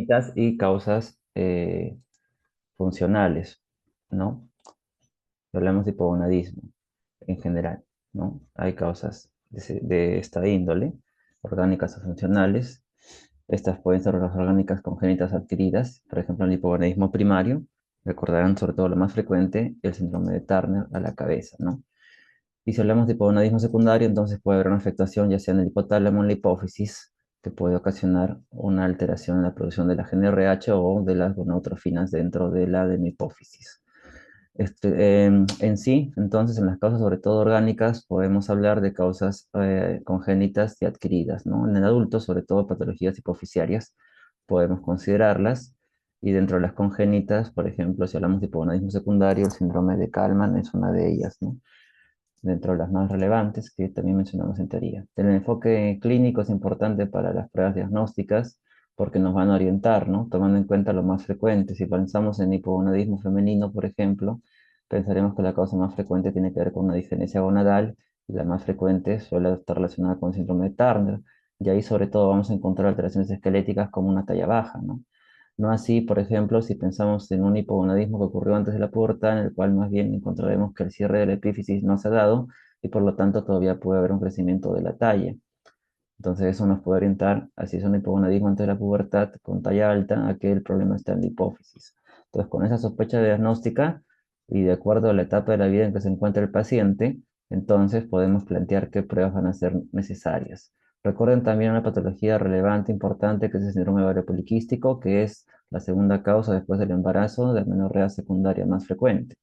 congénitas y causas funcionales, ¿no? Hablamos de hipogonadismo en general, ¿no? Hay causas de esta índole, orgánicas o funcionales. Estas pueden ser las orgánicas congénitas adquiridas, por ejemplo, el hipogonadismo primario. Recordarán sobre todo lo más frecuente, el síndrome de Turner a la cabeza, ¿no? Y si hablamos de hipogonadismo secundario, entonces puede haber una afectación ya sea en el hipotálamo o en la hipófisis, que puede ocasionar una alteración en la producción de la GnRH o de las gonotrofinas dentro de la hipófisis. En sí, entonces, en las causas sobre todo orgánicas, podemos hablar de causas congénitas y adquiridas, ¿no? En el adulto, sobre todo patologías hipofisiarias, podemos considerarlas, y dentro de las congénitas, por ejemplo, si hablamos de hipogonadismo secundario, el síndrome de Kallmann es una de ellas, ¿no? Dentro de las más relevantes que también mencionamos en teoría. El enfoque clínico es importante para las pruebas diagnósticas porque nos van a orientar, ¿no? Tomando en cuenta lo más frecuente. Si pensamos en hipogonadismo femenino, por ejemplo, pensaremos que la causa más frecuente tiene que ver con una disgenesia gonadal y la más frecuente suele estar relacionada con síndrome de Turner. Y ahí sobre todo vamos a encontrar alteraciones esqueléticas como una talla baja, ¿no? No así, por ejemplo, si pensamos en un hipogonadismo que ocurrió antes de la pubertad, en el cual más bien encontraremos que el cierre de la epífisis no se ha dado y por lo tanto todavía puede haber un crecimiento de la talla. Entonces eso nos puede orientar, así es un hipogonadismo antes de la pubertad con talla alta, a que el problema está en la hipófisis. Entonces con esa sospecha diagnóstica y de acuerdo a la etapa de la vida en que se encuentra el paciente, entonces podemos plantear qué pruebas van a ser necesarias. Recuerden también una patología relevante, importante, que es el síndrome ovario poliquístico, que es la segunda causa después del embarazo de amenorrea secundaria más frecuente.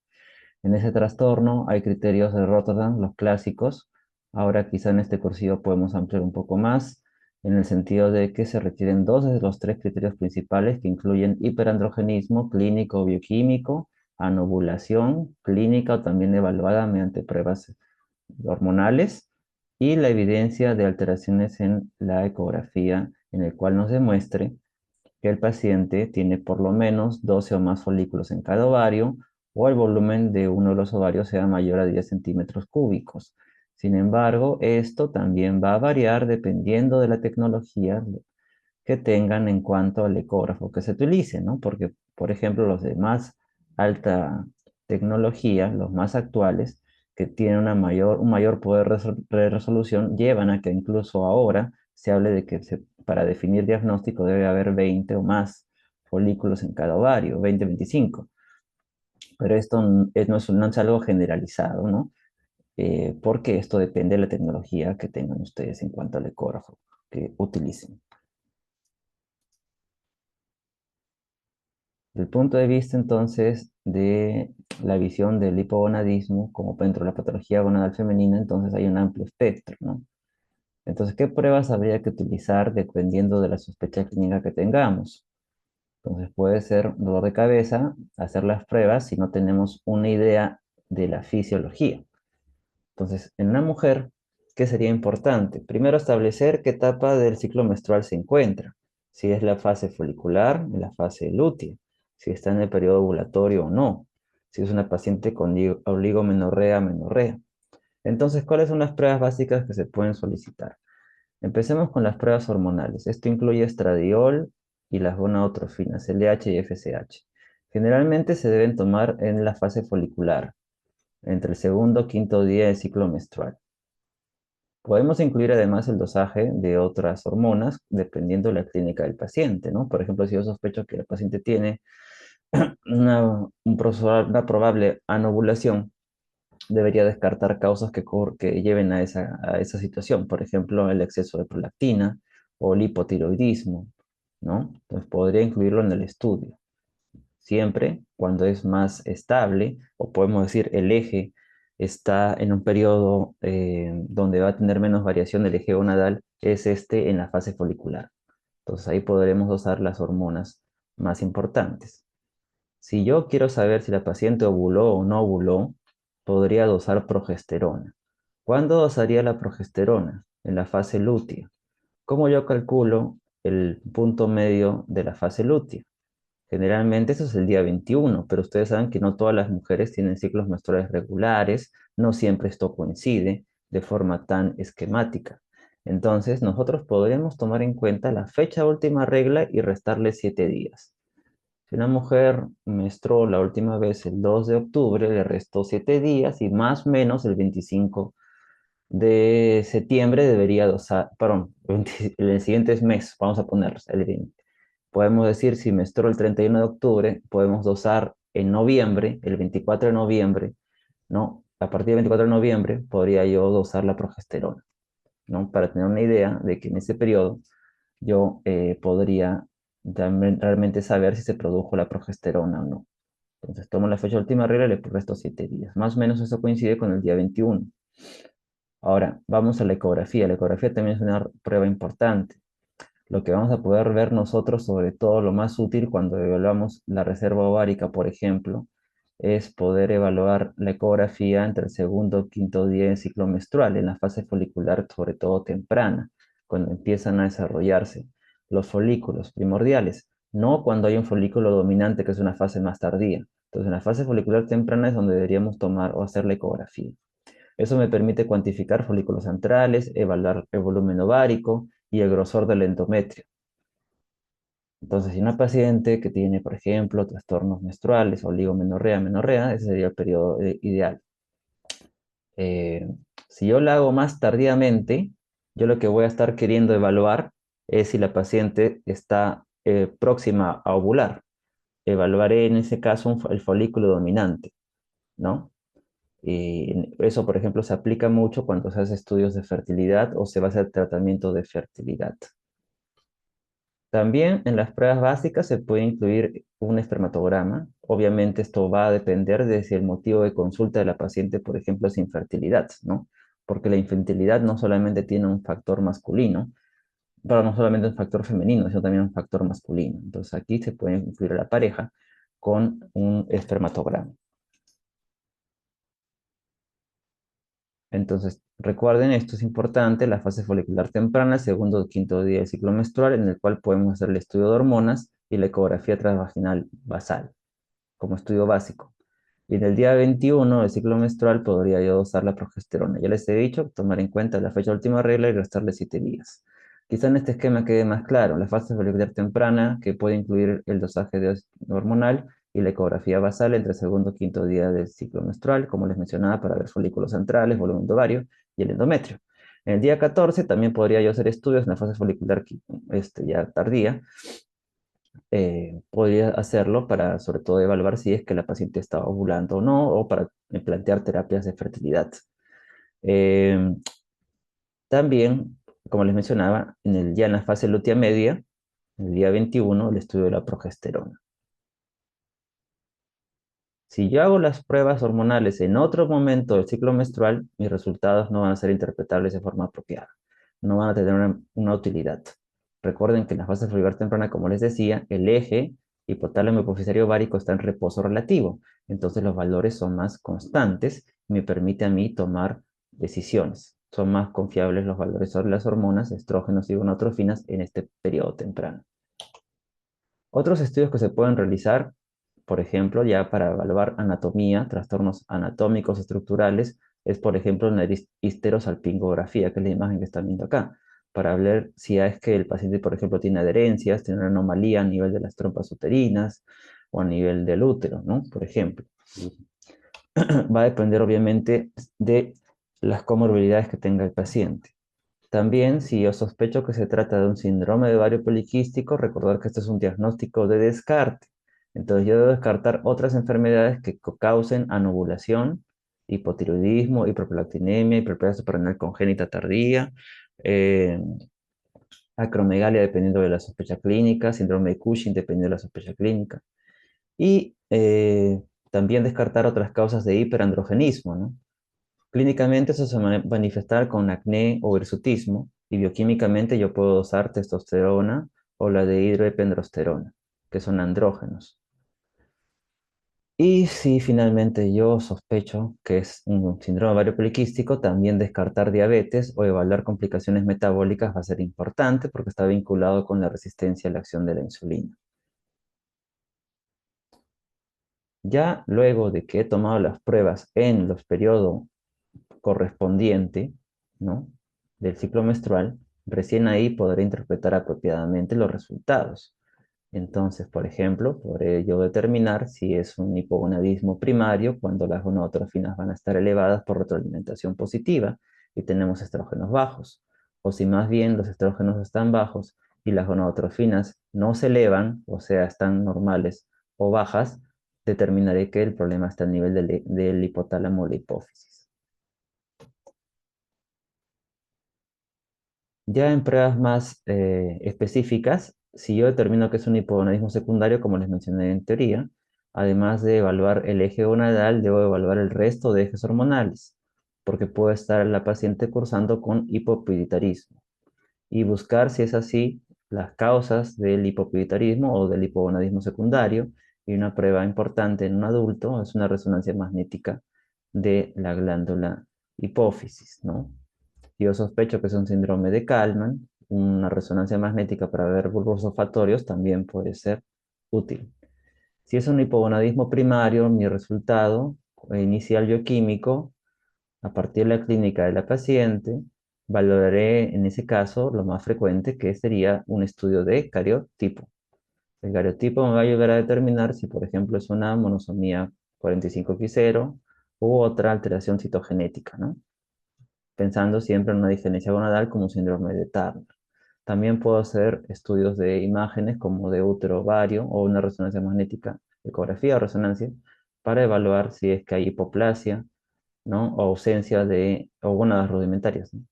En ese trastorno hay criterios de Rotterdam, los clásicos. Ahora quizá en este cursillo podemos ampliar un poco más, en el sentido de que se requieren dos de los tres criterios principales que incluyen hiperandrogenismo clínico o bioquímico, anovulación clínica o también evaluada mediante pruebas hormonales, y la evidencia de alteraciones en la ecografía en el cual nos demuestre que el paciente tiene por lo menos 12 o más folículos en cada ovario o el volumen de uno de los ovarios sea mayor a 10 centímetros cúbicos. Sin embargo, esto también va a variar dependiendo de la tecnología que tengan en cuanto al ecógrafo que se utilice, ¿no? Porque, por ejemplo, los de más alta tecnología, los más actuales, que tienen un mayor poder de resolución, llevan a que incluso ahora se hable de que para definir diagnóstico debe haber 20 o más folículos en cada ovario, 20, 25. Pero esto no es algo generalizado, ¿no? Porque esto depende de la tecnología que tengan ustedes en cuanto al ecógrafo que utilicen. Desde el punto de vista entonces de la visión del hipogonadismo como dentro de la patología gonadal femenina, entonces hay un amplio espectro, ¿no? Entonces, ¿qué pruebas habría que utilizar dependiendo de la sospecha clínica que tengamos? Entonces puede ser dolor de cabeza, hacer las pruebas si no tenemos una idea de la fisiología. Entonces, en una mujer, ¿qué sería importante? Primero, establecer qué etapa del ciclo menstrual se encuentra. Si es la fase folicular, en la fase lútea, si está en el periodo ovulatorio o no, si es una paciente con oligomenorrea, menorrea. Entonces, ¿cuáles son las pruebas básicas que se pueden solicitar? Empecemos con las pruebas hormonales. Esto incluye estradiol y las gonadotrofinas, LH y FSH. Generalmente se deben tomar en la fase folicular, entre el segundo y quinto día del ciclo menstrual. Podemos incluir además el dosaje de otras hormonas dependiendo de la clínica del paciente, ¿no? Por ejemplo, si yo sospecho que el paciente tiene una probable anovulación, debería descartar causas que lleven a esa situación. Por ejemplo, el exceso de prolactina o el hipotiroidismo, ¿no? Entonces podría incluirlo en el estudio. Siempre cuando es más estable, o podemos decir el eje está en un periodo donde va a tener menos variación del eje gonadal, es este en la fase folicular. Entonces ahí podremos dosar las hormonas más importantes. Si yo quiero saber si la paciente ovuló o no ovuló, podría dosar progesterona. ¿Cuándo dosaría la progesterona? En la fase lútea. ¿Cómo yo calculo el punto medio de la fase lútea? Generalmente eso es el día 21, pero ustedes saben que no todas las mujeres tienen ciclos menstruales regulares, no siempre esto coincide de forma tan esquemática. Entonces, nosotros podremos tomar en cuenta la fecha de última regla y restarle 7 días. Si una mujer menstruó la última vez el 2 de octubre, le restó 7 días y más o menos el 25 de septiembre debería dosar, perdón, el siguiente mes, vamos a ponerlos, el 20. Podemos decir, si menstruó el 31 de octubre, podemos dosar en noviembre, el 24 de noviembre, ¿no? A partir del 24 de noviembre podría yo dosar la progesterona, ¿no? Para tener una idea de que en ese periodo yo podría realmente saber si se produjo la progesterona o no. Entonces tomo la fecha de última regla y le resto 7 días. Más o menos eso coincide con el día 21. Ahora, vamos a la ecografía. La ecografía también es una prueba importante. Lo que vamos a poder ver nosotros, sobre todo lo más útil cuando evaluamos la reserva ovárica, por ejemplo, es poder evaluar la ecografía entre el segundo y quinto día del ciclo menstrual, en la fase folicular, sobre todo temprana, cuando empiezan a desarrollarse los folículos primordiales, no cuando hay un folículo dominante, que es una fase más tardía. Entonces, en la fase folicular temprana es donde deberíamos tomar o hacer la ecografía. Eso me permite cuantificar folículos centrales, evaluar el volumen ovárico y el grosor del endometrio. Entonces, si una paciente que tiene, por ejemplo, trastornos menstruales, oligomenorrea, menorrea, ese sería el periodo ideal. Eh, si yo la hago más tardíamente, yo lo que voy a estar queriendo evaluar es si la paciente está próxima a ovular. Evaluaré en ese caso el folículo dominante, ¿no? Y eso, por ejemplo, se aplica mucho cuando se hace estudios de fertilidad o se va a hacer tratamiento de fertilidad. También en las pruebas básicas se puede incluir un espermatograma. Obviamente esto va a depender de si el motivo de consulta de la paciente, por ejemplo, es infertilidad, ¿no? Porque la infertilidad no solamente tiene un factor masculino, pero no solamente un factor femenino, sino también un factor masculino. Entonces aquí se puede incluir a la pareja con un espermatograma. Entonces, recuerden, esto es importante, la fase folicular temprana, segundo o quinto día del ciclo menstrual, en el cual podemos hacer el estudio de hormonas y la ecografía transvaginal basal, como estudio básico. Y en el día 21 del ciclo menstrual podría yo usar la progesterona. Ya les he dicho, tomar en cuenta la fecha de última regla y restarle 7 días. Quizá en este esquema quede más claro, la fase folicular temprana, que puede incluir el dosaje de hormonal, y la ecografía basal entre el segundo y quinto día del ciclo menstrual, como les mencionaba, para ver folículos centrales, volumen de ovario y el endometrio. En el día 14 también podría yo hacer estudios en la fase folicular ya tardía. Podría hacerlo para, sobre todo, evaluar si es que la paciente está ovulando o no, o para plantear terapias de fertilidad. Eh, También, como les mencionaba, ya en la fase lútea media, el día 21, el estudio de la progesterona. Si yo hago las pruebas hormonales en otro momento del ciclo menstrual, mis resultados no van a ser interpretables de forma apropiada. No van a tener una utilidad. Recuerden que en la fase folicular temprana, como les decía, el eje hipotálamo hipofisario ovárico está en reposo relativo. Entonces los valores son más constantes y me permite a mí tomar decisiones. Son más confiables los valores sobre las hormonas, estrógenos y gonadotrofinas en este periodo temprano. Otros estudios que se pueden realizar, por ejemplo, ya para evaluar anatomía, trastornos anatómicos estructurales, es, por ejemplo, una histerosalpingografía, que es la imagen que están viendo acá, para ver si es que el paciente, por ejemplo, tiene adherencias, tiene una anomalía a nivel de las trompas uterinas o a nivel del útero, ¿no? Por ejemplo. Va a depender, obviamente, de las comorbilidades que tenga el paciente. También, si yo sospecho que se trata de un síndrome de ovario poliquístico, recordar que este es un diagnóstico de descarte. Entonces, yo debo descartar otras enfermedades que causen anovulación, hipotiroidismo, hiperprolactinemia, hiperplasia suprarrenal congénita tardía, eh, acromegalia dependiendo de la sospecha clínica, síndrome de Cushing dependiendo de la sospecha clínica. Y también descartar otras causas de hiperandrogenismo, ¿no? Clínicamente eso se va a manifestar con acné o hirsutismo y bioquímicamente yo puedo usar testosterona o la de hidroepiandrosterona, que son andrógenos. Y si finalmente yo sospecho que es un síndrome ovario poliquístico, también descartar diabetes o evaluar complicaciones metabólicas va a ser importante porque está vinculado con la resistencia a la acción de la insulina. Ya luego de que he tomado las pruebas en los periodos correspondientes, ¿no? del ciclo menstrual, recién ahí podré interpretar apropiadamente los resultados. Entonces, por ejemplo, podré yo determinar si es un hipogonadismo primario cuando las gonadotrofinas van a estar elevadas por retroalimentación positiva y tenemos estrógenos bajos. O si más bien los estrógenos están bajos y las gonadotrofinas no se elevan, o sea, están normales o bajas, determinaré que el problema está a nivel del hipotálamo o la hipófisis. Ya en pruebas más específicas, si yo determino que es un hipogonadismo secundario, como les mencioné en teoría, además de evaluar el eje gonadal, debo evaluar el resto de ejes hormonales, porque puede estar la paciente cursando con hipopituitarismo y buscar, si es así, las causas del hipopituitarismo o del hipogonadismo secundario. Y una prueba importante en un adulto es una resonancia magnética de la glándula hipófisis, ¿no? Yo sospecho que es un síndrome de Kallmann. Una resonancia magnética para ver bulbos olfatorios también puede ser útil. Si es un hipogonadismo primario, mi resultado inicial bioquímico, a partir de la clínica de la paciente, valoraré en ese caso lo más frecuente, que sería un estudio de cariotipo. El cariotipo me va a ayudar a determinar si, por ejemplo, es una monosomía 45q0 u otra alteración citogenética, ¿no? Pensando siempre en una diferencia gonadal como un síndrome de Turner. También puedo hacer estudios de imágenes como de útero ovario o una resonancia magnética, ecografía o resonancia, para evaluar si es que hay hipoplasia, ¿no? O ausencia de, o gónadas rudimentarias, ¿no?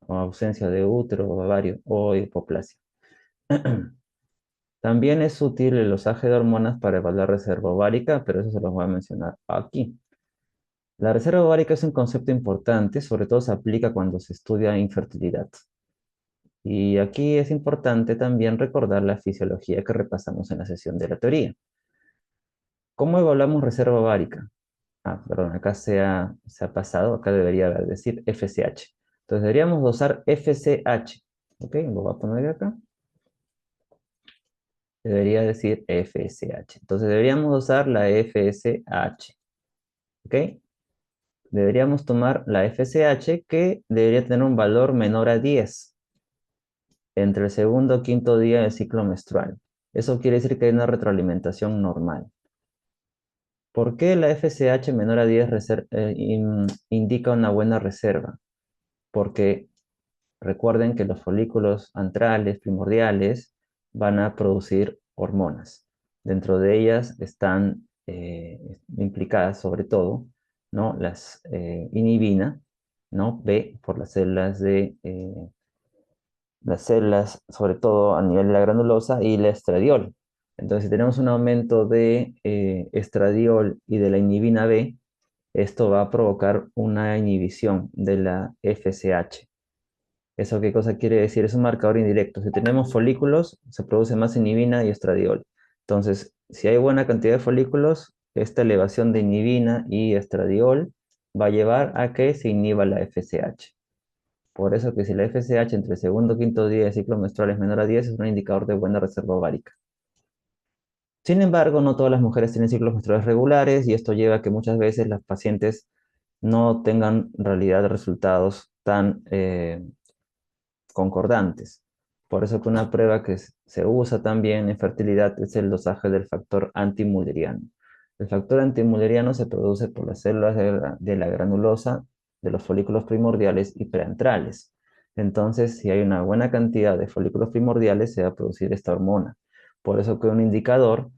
O ausencia de útero ovario o hipoplasia. También es útil el losaje de hormonas para evaluar reserva ovárica, pero eso se los voy a mencionar aquí. La reserva ovárica es un concepto importante, sobre todo se aplica cuando se estudia infertilidad. Y aquí es importante también recordar la fisiología que repasamos en la sesión de la teoría. ¿Cómo evaluamos reserva ovárica? Perdón, acá se ha pasado, acá debería decir FSH. Entonces deberíamos dosar FSH. ¿Ok? Lo voy a poner acá. Debería decir FSH. Entonces deberíamos dosar la FSH. ¿Ok? Deberíamos tomar la FSH que debería tener un valor menor a 10 entre el segundo y quinto día del ciclo menstrual. Eso quiere decir que hay una retroalimentación normal. ¿Por qué la FSH menor a 10 indica una buena reserva? Porque recuerden que los folículos antrales primordiales van a producir hormonas. Dentro de ellas están implicadas sobre todo, ¿no? Las inhibina, ¿no? B por las células, sobre todo a nivel de la granulosa, y la estradiol. Entonces, si tenemos un aumento de estradiol y de la inhibina B, esto va a provocar una inhibición de la FSH. ¿Eso qué cosa quiere decir? Es un marcador indirecto. Si tenemos folículos, se produce más inhibina y estradiol. Entonces, si hay buena cantidad de folículos, esta elevación de inhibina y estradiol va a llevar a que se inhiba la FSH. Por eso que si la FSH entre el segundo y quinto día de ciclo menstrual es menor a 10, es un indicador de buena reserva ovárica. Sin embargo, no todas las mujeres tienen ciclos menstruales regulares y esto lleva a que muchas veces las pacientes no tengan en realidad resultados tan concordantes. Por eso que una prueba que se usa también en fertilidad es el dosaje del factor antimülleriano. El factor antimülleriano se produce por las células de la granulosa de los folículos primordiales y preantrales. Entonces, si hay una buena cantidad de folículos primordiales, se va a producir esta hormona. Por eso que un indicador,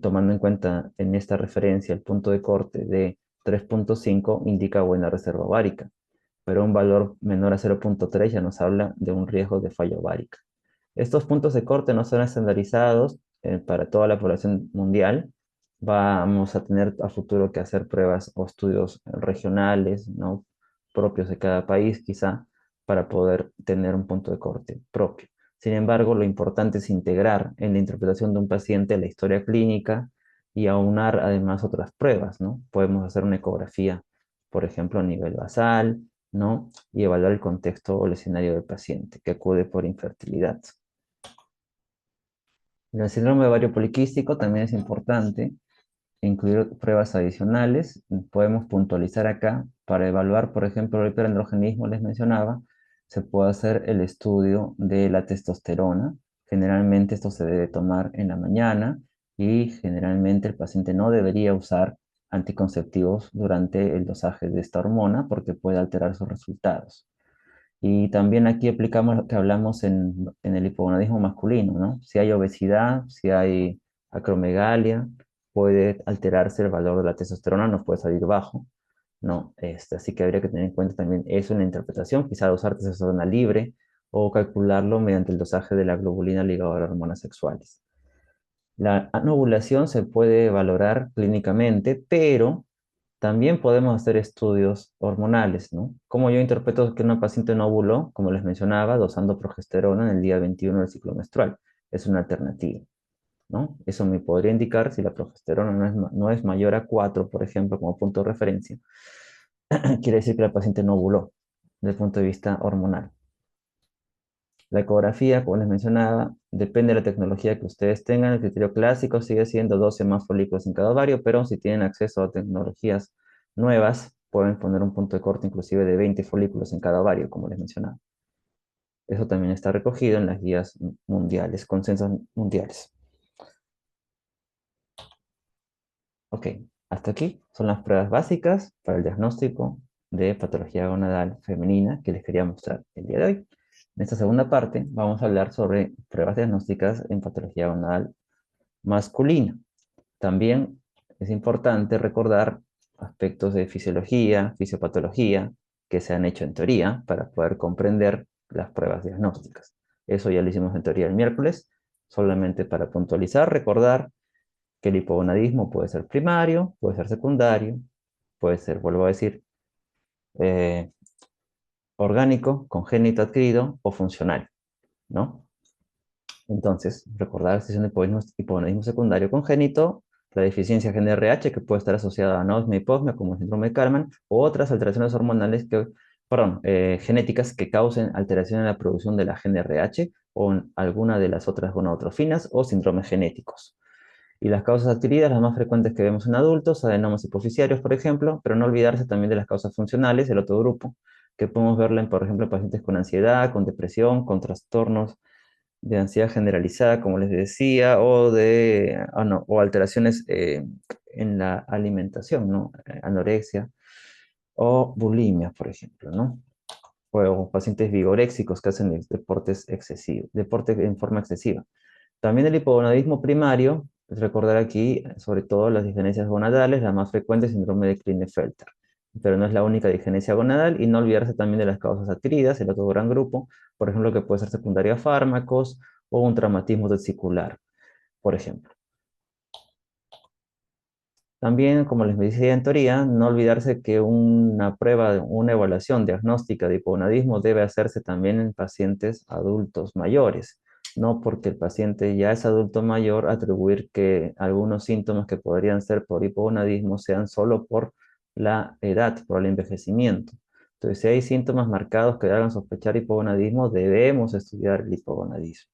tomando en cuenta en esta referencia el punto de corte de 3.5, indica buena reserva ovárica, pero un valor menor a 0.3 ya nos habla de un riesgo de falla ovárica. Estos puntos de corte no son estandarizados para toda la población mundial. Vamos a tener a futuro que hacer pruebas o estudios regionales, ¿no? Propios de cada país, quizá, para poder tener un punto de corte propio. Sin embargo, lo importante es integrar en la interpretación de un paciente la historia clínica y aunar además otras pruebas, ¿no? Podemos hacer una ecografía, por ejemplo, a nivel basal, ¿no? Y evaluar el contexto o el escenario del paciente que acude por infertilidad. En el síndrome de ovario poliquístico también es importante incluir pruebas adicionales. Podemos puntualizar acá para evaluar, por ejemplo, el hiperandrogenismo, les mencionaba, se puede hacer el estudio de la testosterona. Generalmente esto se debe tomar en la mañana y generalmente el paciente no debería usar anticonceptivos durante el dosaje de esta hormona porque puede alterar sus resultados. Y también aquí aplicamos lo que hablamos en el hipogonadismo masculino, ¿no? Si hay obesidad, si hay acromegalia, puede alterarse el valor de la testosterona, nos puede salir bajo, ¿no? Así que habría que tener en cuenta también eso en la interpretación, quizá usar testosterona libre o calcularlo mediante el dosaje de la globulina ligada a las hormonas sexuales. La anovulación se puede valorar clínicamente, pero también podemos hacer estudios hormonales, ¿no? Como yo interpreto que una paciente no ovuló, como les mencionaba, dosando progesterona en el día 21 del ciclo menstrual. Es una alternativa, ¿no? Eso me podría indicar si la progesterona no es mayor a 4, por ejemplo, como punto de referencia. Quiere decir que la paciente no ovuló desde el punto de vista hormonal. La ecografía, como les mencionaba, depende de la tecnología que ustedes tengan. El criterio clásico sigue siendo 12 más folículos en cada ovario, pero si tienen acceso a tecnologías nuevas, pueden poner un punto de corte inclusive de 20 folículos en cada ovario, como les mencionaba. Eso también está recogido en las guías mundiales, consensos mundiales. Ok, hasta aquí son las pruebas básicas para el diagnóstico de patología gonadal femenina que les quería mostrar el día de hoy. En esta segunda parte vamos a hablar sobre pruebas diagnósticas en patología gonadal masculina. También es importante recordar aspectos de fisiología, fisiopatología que se han hecho en teoría para poder comprender las pruebas diagnósticas. Eso ya lo hicimos en teoría el miércoles, solamente para puntualizar, recordar que el hipogonadismo puede ser primario, puede ser secundario, puede ser, vuelvo a decir, eh, orgánico, congénito adquirido o funcional, ¿no? Entonces, recordar si es un hipogonadismo secundario congénito, la deficiencia GNRH que puede estar asociada a anosmia y hiposmia como el síndrome de Kallmann, o otras alteraciones hormonales genéticas que causen alteración en la producción de la GNRH o en alguna de las otras gonadotrofinas o síndromes genéticos. Y las causas adquiridas, las más frecuentes que vemos en adultos, adenomas hipoficiarios, por ejemplo, pero no olvidarse también de las causas funcionales, el otro grupo, que podemos verla en, por ejemplo, pacientes con ansiedad, con depresión, con trastornos de ansiedad generalizada, como les decía, o alteraciones en la alimentación, ¿no? Anorexia o bulimia, por ejemplo, ¿no? O pacientes vigoréxicos que hacen deportes excesivos, deporte en forma excesiva. También el hipogonadismo primario, es recordar aquí sobre todo las disgenencias gonadales, la más frecuente es el síndrome de Klinefelter, pero no es la única disgenesia gonadal y no olvidarse también de las causas adquiridas, el otro gran grupo, por ejemplo, que puede ser secundario a fármacos o un traumatismo testicular, por ejemplo. También, como les decía en teoría, no olvidarse que una prueba, una evaluación diagnóstica de hipogonadismo debe hacerse también en pacientes adultos mayores. No porque el paciente ya es adulto mayor, atribuir que algunos síntomas que podrían ser por hipogonadismo sean solo por la edad, por el envejecimiento. Entonces, si hay síntomas marcados que hagan sospechar hipogonadismo, debemos estudiar el hipogonadismo.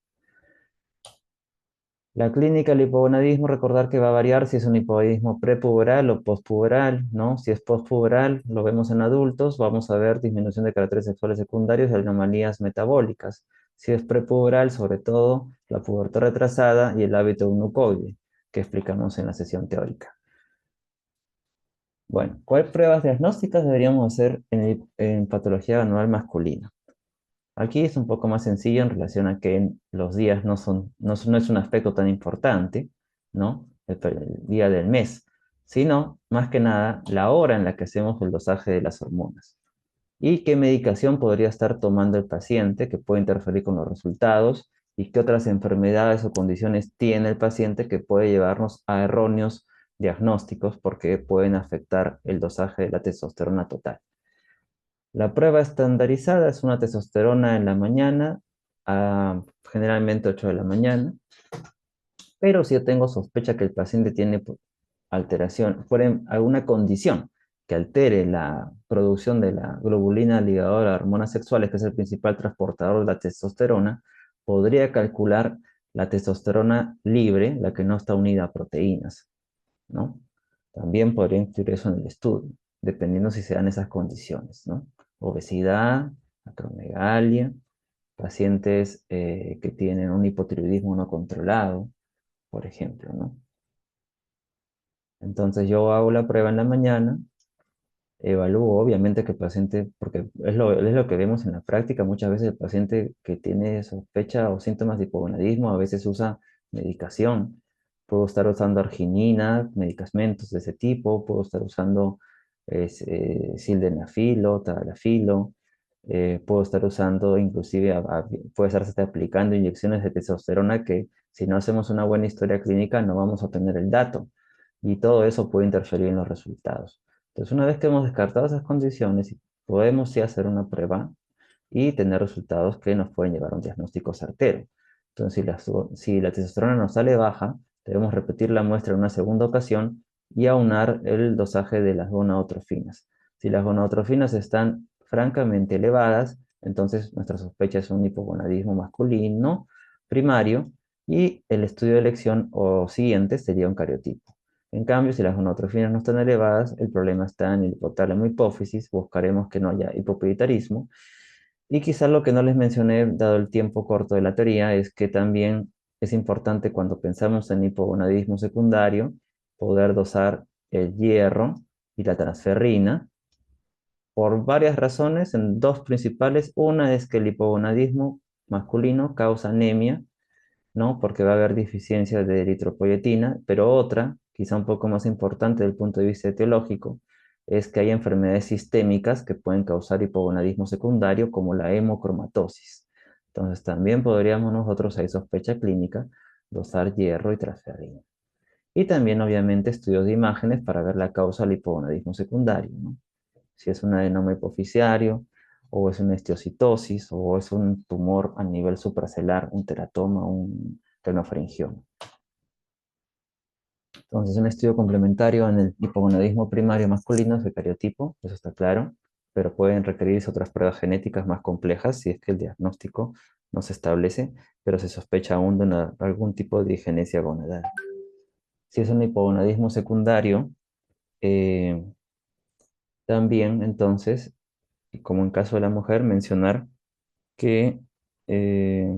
La clínica del hipogonadismo, recordar que va a variar si es un hipogonadismo prepuberal o postpuberal, ¿no? Si es postpuberal, lo vemos en adultos, vamos a ver disminución de caracteres sexuales secundarios y anomalías metabólicas. Si es prepuberal, sobre todo, la pubertad retrasada y el hábito eunucoide, que explicamos en la sesión teórica. Bueno, ¿cuáles pruebas diagnósticas deberíamos hacer en patología anual masculina? Aquí es un poco más sencillo en relación a que los días no es un aspecto tan importante, ¿no? El día del mes, sino más que nada la hora en la que hacemos el dosaje de las hormonas. Y qué medicación podría estar tomando el paciente que puede interferir con los resultados y qué otras enfermedades o condiciones tiene el paciente que puede llevarnos a erróneos diagnósticos porque pueden afectar el dosaje de la testosterona total. La prueba estandarizada es una testosterona en la mañana, generalmente 8 de la mañana, pero si yo tengo sospecha que el paciente tiene alteración, alguna condición que altere la producción de la globulina ligadora a hormonas sexuales, que es el principal transportador de la testosterona, podría calcular la testosterona libre, la que no está unida a proteínas, ¿no? También podría incluir eso en el estudio, dependiendo si se dan esas condiciones, ¿no? Obesidad, acromegalia, pacientes que tienen un hipotiroidismo no controlado, por ejemplo, ¿no? Entonces yo hago la prueba en la mañana, evalúo obviamente que el paciente, porque es lo que vemos en la práctica, muchas veces el paciente que tiene sospecha o síntomas de hipogonadismo a veces usa medicación. Puedo estar usando arginina, medicamentos de ese tipo, puedo estar usando sildenafilo, tadalafilo, puedo estar usando inclusive, puede estarse aplicando inyecciones de testosterona que si no hacemos una buena historia clínica no vamos a obtener el dato y todo eso puede interferir en los resultados. Entonces, una vez que hemos descartado esas condiciones, podemos sí hacer una prueba y tener resultados que nos pueden llevar a un diagnóstico certero. Entonces, si la testosterona nos sale baja, debemos repetir la muestra en una segunda ocasión y aunar el dosaje de las gonadotrofinas. Si las gonadotrofinas están francamente elevadas, entonces nuestra sospecha es un hipogonadismo masculino primario y el estudio de elección o siguiente sería un cariotipo. En cambio, si las gonadotrofinas no están elevadas, el problema está en el hipotálamo hipófisis, buscaremos que no haya hipopituitarismo. Y quizás lo que no les mencioné, dado el tiempo corto de la teoría, es que también es importante cuando pensamos en hipogonadismo secundario, poder dosar el hierro y la transferrina por varias razones, en dos principales. Una es que el hipogonadismo masculino causa anemia, ¿no? Porque va a haber deficiencia de eritropoyetina, pero otra, quizá un poco más importante desde el punto de vista etiológico, es que hay enfermedades sistémicas que pueden causar hipogonadismo secundario, como la hemocromatosis. Entonces, también podríamos nosotros, hay sospecha clínica, dosar hierro y transferrina. Y también, obviamente, estudios de imágenes para ver la causa del hipogonadismo secundario, ¿no? Si es un adenoma hipoficiario, o es una histiocytosis, o es un tumor a nivel supracelular, un teratoma, un renofaringioma. Entonces, un estudio complementario en el hipogonadismo primario masculino es el cariotipo, eso está claro, pero pueden requerirse otras pruebas genéticas más complejas si es que el diagnóstico no se establece, pero se sospecha aún de algún tipo de digenesia gonadal. Si es un hipogonadismo secundario, eh, también entonces, y como en caso de la mujer, mencionar que eh,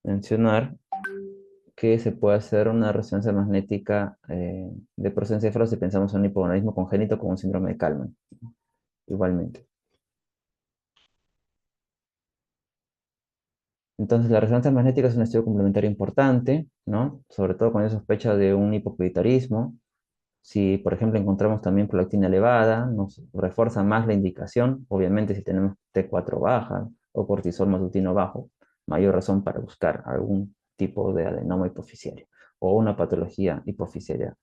mencionar que se puede hacer una resonancia magnética de prosencéfalo si pensamos en un hipogonadismo congénito con un síndrome de Kalman, igualmente. Entonces, la resonancia magnética es un estudio complementario importante, ¿no? Sobre todo cuando hay sospecha de un hipopituitarismo. Si, por ejemplo, encontramos también prolactina elevada, nos refuerza más la indicación. Obviamente, si tenemos T4 baja o cortisol matutino bajo, mayor razón para buscar algún tipo de adenoma hipofisiario o una patología hipofisiaria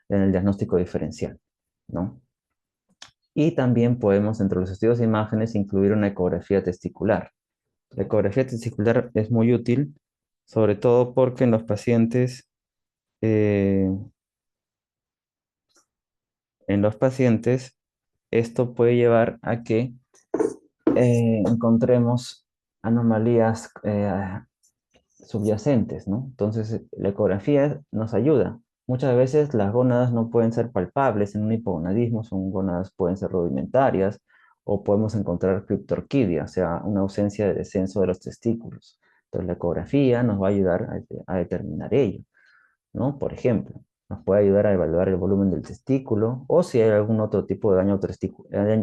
en el diagnóstico diferencial, ¿no? Y también podemos, entre los estudios de imágenes, incluir una ecografía testicular. La ecografía testicular es muy útil, sobre todo porque eh, en los pacientes, esto puede llevar a que encontremos anomalías subyacentes, ¿no? Entonces, la ecografía nos ayuda. Muchas veces las gónadas no pueden ser palpables en un hipogonadismo, son gónadas pueden ser rudimentarias, o podemos encontrar criptorquidia, o sea, una ausencia de descenso de los testículos. Entonces, la ecografía nos va a ayudar a determinar ello, ¿no? Por ejemplo, nos puede ayudar a evaluar el volumen del testículo o si hay algún otro tipo de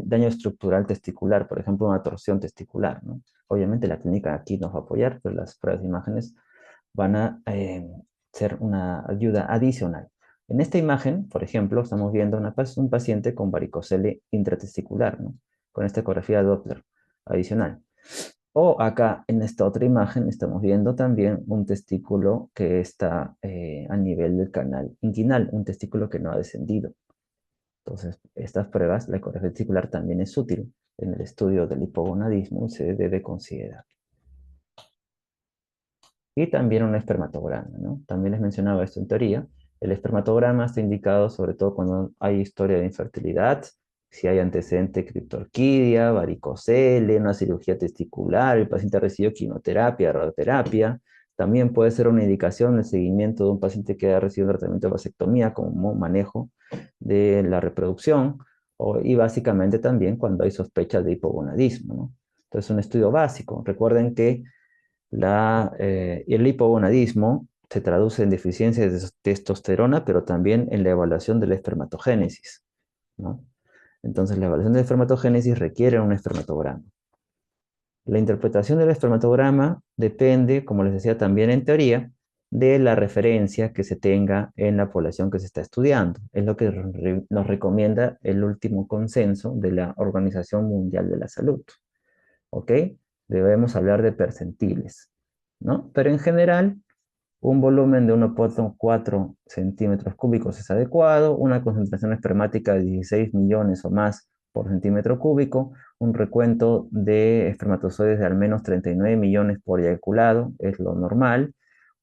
daño estructural testicular, por ejemplo, una torsión testicular, ¿no? Obviamente la clínica aquí nos va a apoyar, pero las pruebas de imágenes van a ser una ayuda adicional. En esta imagen, por ejemplo, estamos viendo un paciente con varicocele intratesticular, ¿no? Con esta ecografía Doppler adicional. O acá en esta otra imagen estamos viendo también un testículo que está a nivel del canal inguinal, un testículo que no ha descendido. Entonces, estas pruebas, la ecografía testicular también es útil en el estudio del hipogonadismo y se debe considerar. Y también un espermatograma, ¿no? También les mencionaba esto en teoría. El espermatograma está indicado sobre todo cuando hay historia de infertilidad, si hay antecedente de criptorquidia, varicocele, una cirugía testicular, el paciente ha recibido quimioterapia, radioterapia. También puede ser una indicación el seguimiento de un paciente que ha recibido un tratamiento de vasectomía como manejo de la reproducción, y básicamente también cuando hay sospecha de hipogonadismo, ¿no? Entonces, un estudio básico. Recuerden que el hipogonadismo se traduce en deficiencia de testosterona, pero también en la evaluación de la espermatogénesis, ¿no? Entonces, la evaluación de la espermatogénesis requiere un espermatograma. La interpretación del espermatograma depende, como les decía también en teoría, de la referencia que se tenga en la población que se está estudiando. Es lo que nos recomienda el último consenso de la Organización Mundial de la Salud. ¿Ok? Debemos hablar de percentiles, ¿no? Pero en general, un volumen de 1,4 centímetros cúbicos es adecuado, una concentración espermática de 16 millones o más por centímetro cúbico, un recuento de espermatozoides de al menos 39 millones por eyaculado es lo normal,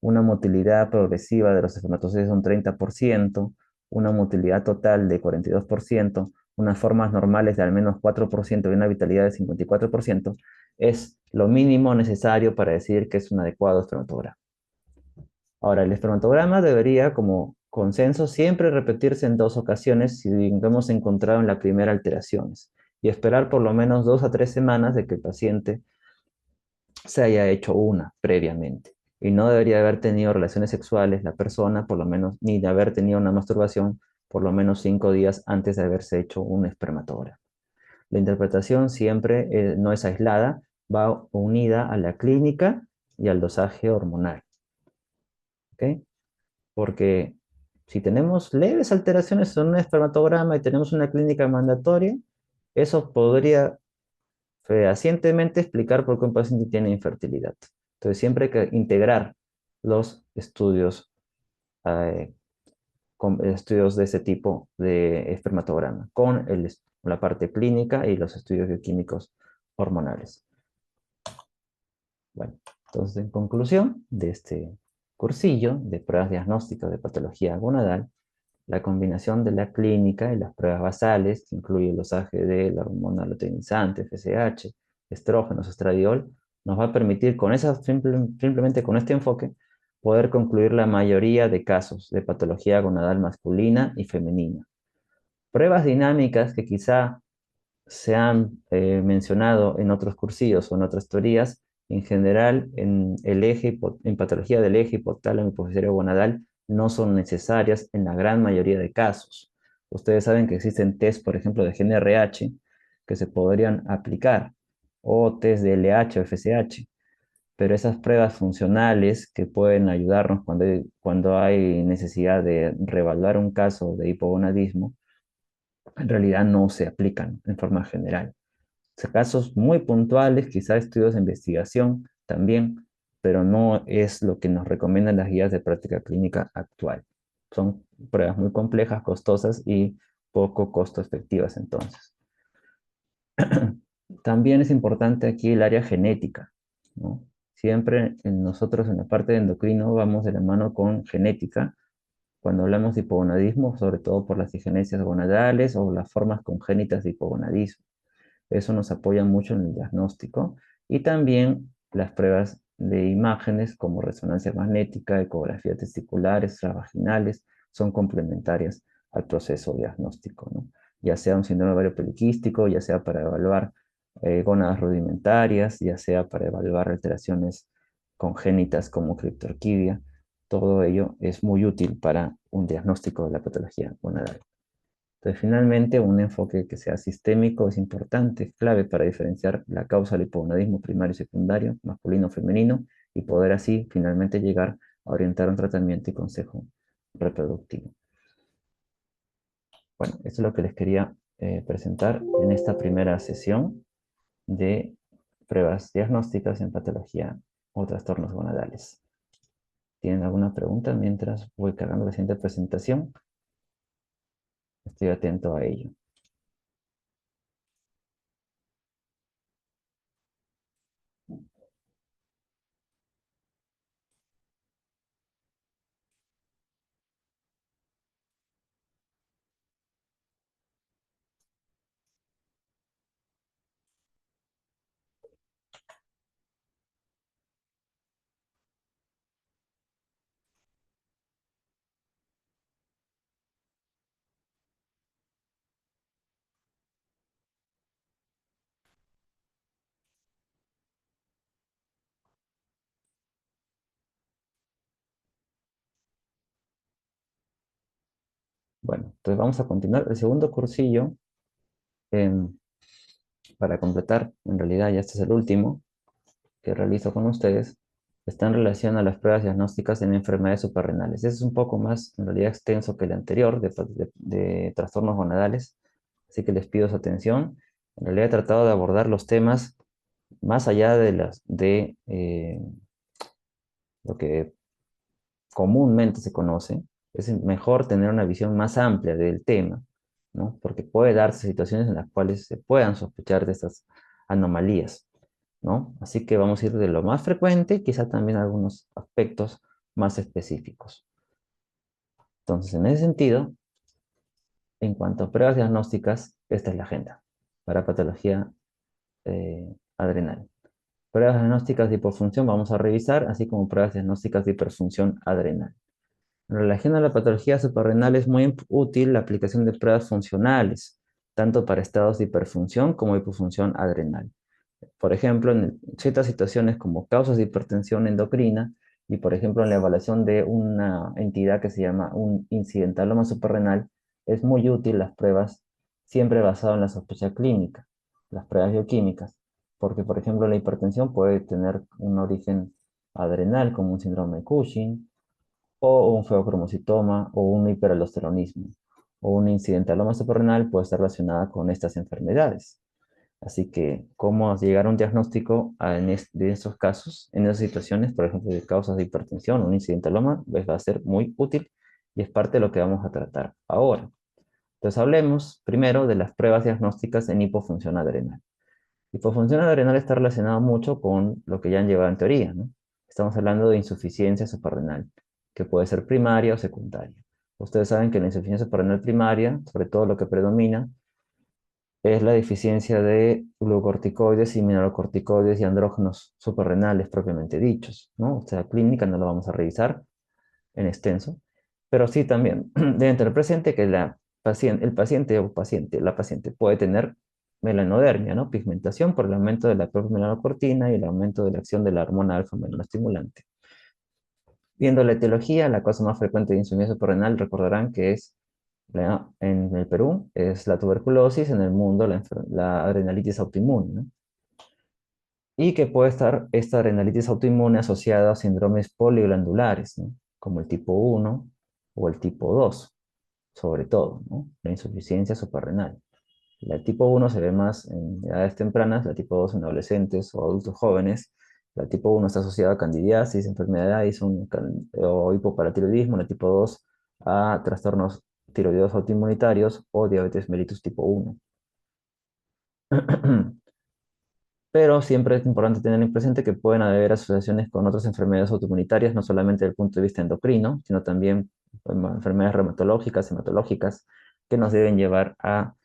una motilidad progresiva de los espermatozoides de un 30%, una motilidad total de 42%, unas formas normales de al menos 4% y una vitalidad de 54%, es lo mínimo necesario para decir que es un adecuado espermatograma. Ahora, el espermatograma debería, como consenso, siempre repetirse en 2 ocasiones si hemos encontrado en la primera alteraciones y esperar por lo menos 2 a 3 semanas de que el paciente se haya hecho una previamente. Y no debería haber tenido relaciones sexuales la persona, por lo menos, ni de haber tenido una masturbación por lo menos 5 días antes de haberse hecho un espermatograma. La interpretación siempre no es aislada, va unida a la clínica y al dosaje hormonal. ¿Ok? Porque si tenemos leves alteraciones en un espermatograma y tenemos una clínica mandatoria, eso podría fehacientemente explicar por qué un paciente tiene infertilidad. Entonces siempre hay que integrar los estudios, eh, con estudios de ese tipo de espermatograma con la parte clínica y los estudios bioquímicos hormonales. Bueno, entonces en conclusión de este cursillo de pruebas diagnósticas de patología gonadal, la combinación de la clínica y las pruebas basales, que incluye los AGD, la hormona luteinizante, FSH, estrógenos, estradiol, nos va a permitir simplemente con este enfoque poder concluir la mayoría de casos de patología gonadal masculina y femenina. Pruebas dinámicas que quizá se han mencionado en otros cursillos o en otras teorías, en general en patología del eje hipotálamo hipofisario gonadal no son necesarias en la gran mayoría de casos. Ustedes saben que existen test, por ejemplo, de GNRH que se podrían aplicar o test de LH o FSH, pero esas pruebas funcionales que pueden ayudarnos cuando hay necesidad de reevaluar un caso de hipogonadismo, en realidad no se aplican en forma general. Casos muy puntuales, quizá estudios de investigación también, pero no es lo que nos recomiendan las guías de práctica clínica actual. Son pruebas muy complejas, costosas y poco costo efectivas entonces. También es importante aquí el área genética, ¿no? Siempre nosotros en la parte de endocrino vamos de la mano con genética cuando hablamos de hipogonadismo, sobre todo por las digenesias gonadales o las formas congénitas de hipogonadismo. Eso nos apoya mucho en el diagnóstico y también las pruebas de imágenes como resonancia magnética, ecografía testicular, extravaginales, son complementarias al proceso diagnóstico, ¿no? Ya sea un síndrome ovario poliquístico, ya sea para evaluar gónadas rudimentarias, ya sea para evaluar alteraciones congénitas como criptorquidia, todo ello es muy útil para un diagnóstico de la patología gonadal. Entonces, finalmente, un enfoque que sea sistémico es importante, es clave para diferenciar la causa del hipogonadismo primario y secundario, masculino o femenino, y poder así finalmente llegar a orientar un tratamiento y consejo reproductivo. Bueno, esto es lo que les quería presentar en esta primera sesión de pruebas diagnósticas en patología o trastornos gonadales. ¿Tienen alguna pregunta mientras voy cargando la siguiente presentación? Estoy atento a ello. Bueno, entonces vamos a continuar. El segundo cursillo, em, para completar, en realidad ya este es el último que realizo con ustedes, está en relación a las pruebas diagnósticas en enfermedades suprarrenales. Ese es un poco más, en realidad, extenso que el anterior, de trastornos gonadales, así que les pido su atención. En realidad he tratado de abordar los temas más allá de lo que comúnmente se conoce. Es mejor tener una visión más amplia del tema, ¿no? Porque puede darse situaciones en las cuales se puedan sospechar de estas anomalías, ¿no? Así que vamos a ir de lo más frecuente y quizá también algunos aspectos más específicos. Entonces, en ese sentido, en cuanto a pruebas diagnósticas, esta es la agenda para patología adrenal. Pruebas diagnósticas de hipofunción vamos a revisar, así como pruebas diagnósticas de hiperfunción adrenal. En relación a la patología suprarrenal es muy útil la aplicación de pruebas funcionales, tanto para estados de hiperfunción como hipofunción adrenal. Por ejemplo, en ciertas situaciones como causas de hipertensión endocrina y, por ejemplo, en la evaluación de una entidad que se llama un incidentaloma suprarrenal, es muy útil las pruebas siempre basadas en la sospecha clínica, las pruebas bioquímicas, porque, por ejemplo, la hipertensión puede tener un origen adrenal como un síndrome de Cushing, o un feocromocitoma, o un hiperaldosteronismo, o un incidentaloma suprarrenal puede estar relacionada con estas enfermedades. Así que, ¿cómo llegar a un diagnóstico de estos casos, en esas situaciones, por ejemplo, de causas de hipertensión o un incidentaloma? Pues va a ser muy útil y es parte de lo que vamos a tratar ahora. Entonces, hablemos primero de las pruebas diagnósticas en hipofunción adrenal. Hipofunción adrenal está relacionado mucho con lo que ya han llevado en teoría, ¿no? Estamos hablando de insuficiencia suprarrenal, que puede ser primaria o secundaria. Ustedes saben que la insuficiencia suprarrenal primaria, sobre todo lo que predomina, es la deficiencia de glucocorticoides y mineralocorticoides y andrógenos suprarrenales propiamente dichos, ¿no? O sea, clínica no lo vamos a revisar en extenso, pero sí también deben tener presente que el paciente o paciente, la paciente puede tener melanodermia, ¿no? Pigmentación por el aumento de la propia melanocortina y el aumento de la acción de la hormona alfa melanoestimulante. Viendo la etiología, la causa más frecuente de insuficiencia suprarrenal, recordarán que es en el Perú es la tuberculosis, en el mundo la adrenalitis autoinmune, ¿no? Y que puede estar esta adrenalitis autoinmune asociada a síndromes poliglandulares, ¿no? Como el tipo 1 o el tipo 2, sobre todo, ¿no? La insuficiencia suprarrenal. La tipo 1 se ve más en edades tempranas, la tipo 2 en adolescentes o adultos jóvenes. La tipo 1 está asociada a candidiasis, enfermedad de Addison o hipoparatiroidismo. La tipo 2 a trastornos tiroideos autoinmunitarios o diabetes mellitus tipo 1. Pero siempre es importante tener en presente que pueden haber asociaciones con otras enfermedades autoinmunitarias, no solamente desde el punto de vista endocrino, sino también enfermedades reumatológicas, hematológicas, que nos deben llevar a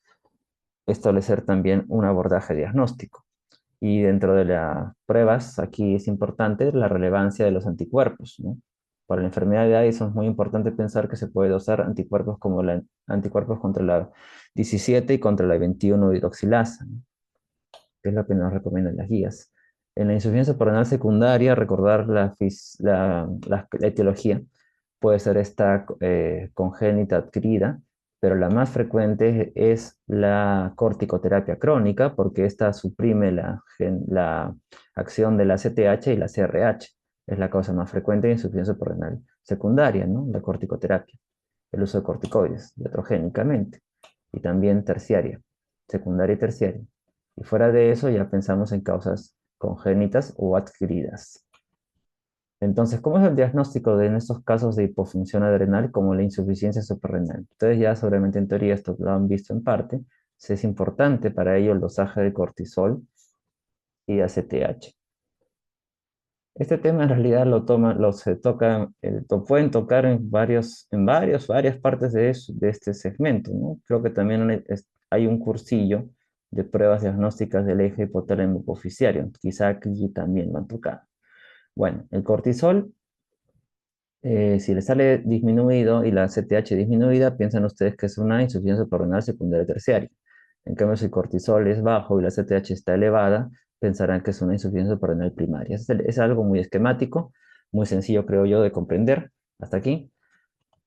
establecer también un abordaje diagnóstico. Y dentro de las pruebas, aquí es importante la relevancia de los anticuerpos, ¿no? Para la enfermedad de Addison es muy importante pensar que se puede dosar anticuerpos como anticuerpos contra la 17 y contra la 21 hidroxilasa, ¿no? Que es lo que nos recomiendan las guías. En la insuficiencia renal secundaria, recordar la etiología. Puede ser esta congénita adquirida, pero la más frecuente es la corticoterapia crónica, porque esta suprime la acción de la CTH y la CRH. Es la causa más frecuente de insuficiencia renal secundaria, ¿no? La corticoterapia, el uso de corticoides, iatrogénicamente, y también terciaria, secundaria y terciaria. Y fuera de eso ya pensamos en causas congénitas o adquiridas. Entonces, ¿cómo es el diagnóstico en estos casos de hipofunción adrenal como la insuficiencia suprarrenal? Ustedes ya seguramente en teoría esto lo han visto en parte. Es importante para ello el dosaje de cortisol y ACTH. Este tema en realidad lo pueden tocar varias partes de este segmento, ¿no? Creo que también hay un cursillo de pruebas diagnósticas del eje hipotálamo hipoficiario. Quizá aquí también lo han tocado. Bueno, el cortisol, si le sale disminuido y la CTH disminuida, piensan ustedes que es una insuficiencia suprarrenal secundaria terciaria. En cambio, si el cortisol es bajo y la CTH está elevada, pensarán que es una insuficiencia suprarrenal primaria. Es algo muy esquemático, muy sencillo, creo yo, de comprender hasta aquí.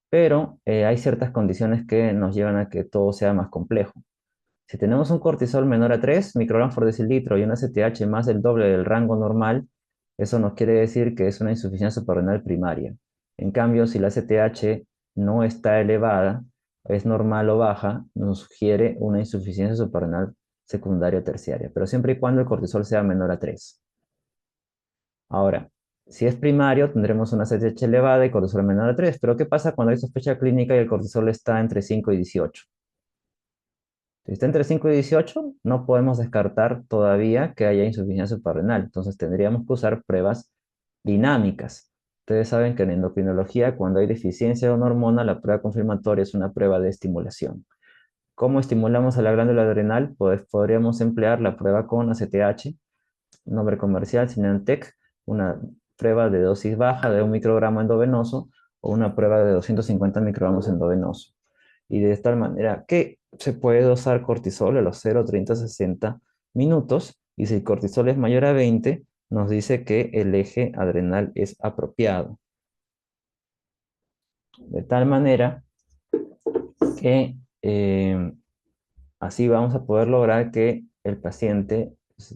pero hay ciertas condiciones que nos llevan a que todo sea más complejo. Si tenemos un cortisol menor a 3 microgramos por decilitro y una CTH más del doble del rango normal, eso nos quiere decir que es una insuficiencia suprarrenal primaria. En cambio, si la CTH no está elevada, es normal o baja, nos sugiere una insuficiencia suprarrenal secundaria o terciaria, pero siempre y cuando el cortisol sea menor a 3. Ahora, si es primario, tendremos una CTH elevada y cortisol menor a 3, pero ¿qué pasa cuando hay sospecha clínica y el cortisol está entre 5 y 18? Si está entre 5 y 18, no podemos descartar todavía que haya insuficiencia suprarrenal. Entonces tendríamos que usar pruebas dinámicas. Ustedes saben que en endocrinología, cuando hay deficiencia de una hormona, la prueba confirmatoria es una prueba de estimulación. ¿Cómo estimulamos a la glándula adrenal? Pues podríamos emplear la prueba con ACTH, nombre comercial, Sinantec, una prueba de dosis baja de 1 microgramo endovenoso o una prueba de 250 microgramos endovenoso. Y de tal manera que se puede dosar cortisol a los 0, 30, 60 minutos y si el cortisol es mayor a 20, nos dice que el eje adrenal es apropiado. De tal manera que así vamos a poder lograr que el paciente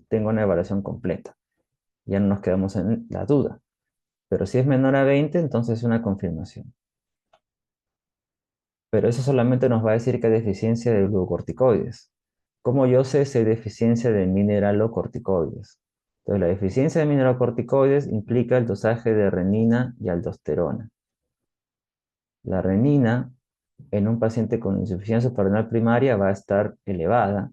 tenga una evaluación completa. Ya no nos quedamos en la duda. Pero si es menor a 20, entonces es una confirmación. Pero eso solamente nos va a decir que hay deficiencia de glucocorticoides. ¿Cómo yo sé si hay deficiencia de mineralocorticoides? Entonces, la deficiencia de mineralocorticoides implica el dosaje de renina y aldosterona. La renina en un paciente con insuficiencia suprarrenal primaria va a estar elevada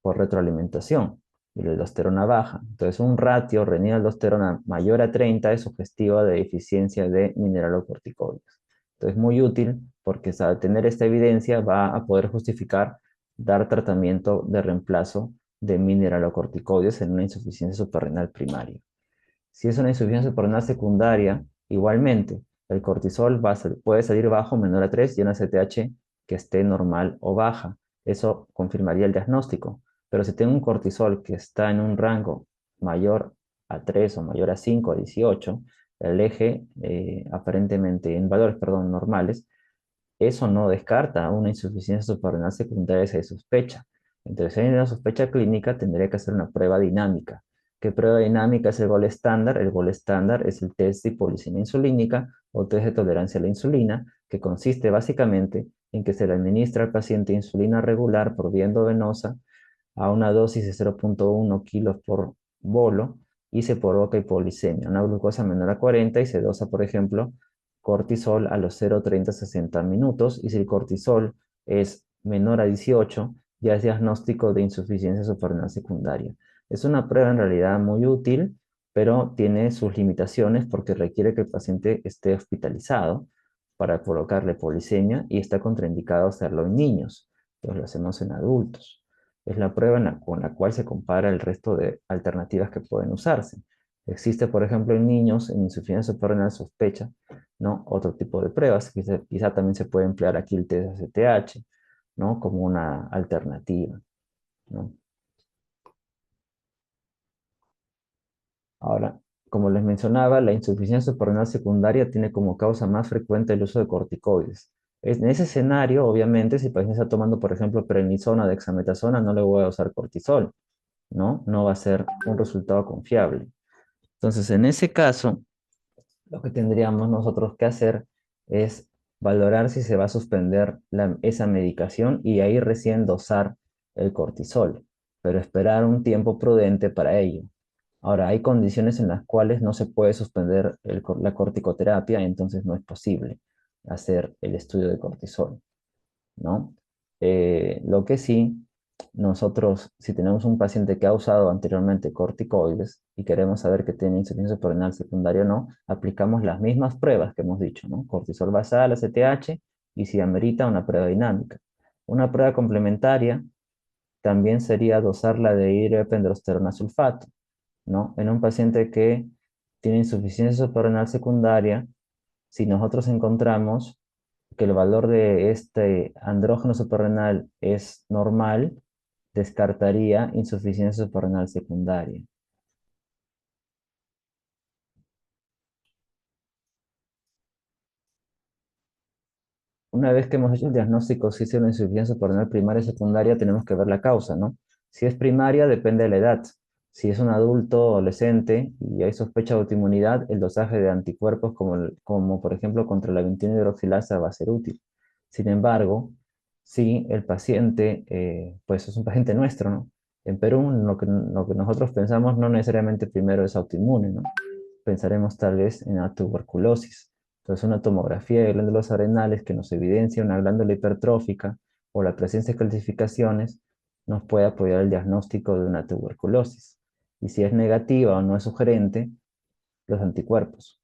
por retroalimentación y la aldosterona baja. Entonces, un ratio renina-aldosterona mayor a 30 es sugestivo de deficiencia de mineralocorticoides. Entonces, muy útil porque al tener esta evidencia va a poder justificar dar tratamiento de reemplazo de mineralocorticoides en una insuficiencia suprarrenal primaria. Si es una insuficiencia suprarrenal secundaria, igualmente, el cortisol puede salir bajo, menor a 3, y una CTH que esté normal o baja. Eso confirmaría el diagnóstico. Pero si tengo un cortisol que está en un rango mayor a 3 o mayor a 5 o 18, el eje aparentemente en valores, perdón, normales, eso no descarta una insuficiencia suprarrenal secundaria si hay sospecha. Entonces, si hay una sospecha clínica, tendría que hacer una prueba dinámica. ¿Qué prueba dinámica es el gol estándar? El gol estándar es el test de hipoglicemia insulínica o test de tolerancia a la insulina, que consiste básicamente en que se le administra al paciente insulina regular por vía endovenosa a una dosis de 0,1 kilos por bolo y se provoca hipoglicemia, una glucosa menor a 40 y se dosa, por ejemplo, cortisol a los 0, 30, 60 minutos y si el cortisol es menor a 18, ya es diagnóstico de insuficiencia suprarrenal secundaria. Es una prueba en realidad muy útil, pero tiene sus limitaciones porque requiere que el paciente esté hospitalizado para colocarle hipoglicemia y está contraindicado hacerlo en niños. Entonces lo hacemos en adultos. Es la prueba con la cual se compara el resto de alternativas que pueden usarse. Existe, por ejemplo, en niños en insuficiencia suprarrenal sospecha, ¿no? Otro tipo de pruebas. Quizá también se puede emplear aquí el test de CTH, ¿no? Como una alternativa, ¿no? Ahora, como les mencionaba, la insuficiencia suprarrenal secundaria tiene como causa más frecuente el uso de corticoides. En ese escenario, obviamente, si el paciente está tomando, por ejemplo, prednisona o dexametasona, no le voy a usar cortisol, ¿no? No va a ser un resultado confiable. Entonces, en ese caso, lo que tendríamos nosotros que hacer es valorar si se va a suspender esa medicación y ahí recién dosar el cortisol, pero esperar un tiempo prudente para ello. Ahora, hay condiciones en las cuales no se puede suspender la corticoterapia, entonces no es posible hacer el estudio de cortisol, ¿no? Lo que sí, nosotros, si tenemos un paciente que ha usado anteriormente corticoides y queremos saber que tiene insuficiencia suprarrenal secundaria o no, aplicamos las mismas pruebas que hemos dicho, ¿no? Cortisol basal, ACTH y si amerita una prueba dinámica. Una prueba complementaria también sería dosarla de hidroepiandrosterona sulfato, ¿no? En un paciente que tiene insuficiencia suprarrenal secundaria, si nosotros encontramos que el valor de este andrógeno suprarrenal es normal, descartaría insuficiencia suprarrenal secundaria. una vez que hemos hecho el diagnóstico, si es una insuficiencia suprarrenal primaria o secundaria, tenemos que ver la causa, ¿no? Si es primaria, depende de la edad. Si es un adulto adolescente y hay sospecha de autoinmunidad, el dosaje de anticuerpos como por ejemplo contra la 21-hidroxilasa va a ser útil. Sin embargo, si el paciente, pues es un paciente nuestro, ¿no? En Perú, lo que nosotros pensamos no necesariamente primero es autoinmune, ¿no? Pensaremos tal vez en la tuberculosis. Entonces, una tomografía de glándulas adrenales que nos evidencia una glándula hipertrófica o la presencia de calcificaciones nos puede apoyar el diagnóstico de una tuberculosis. Y si es negativa o no es sugerente, los anticuerpos.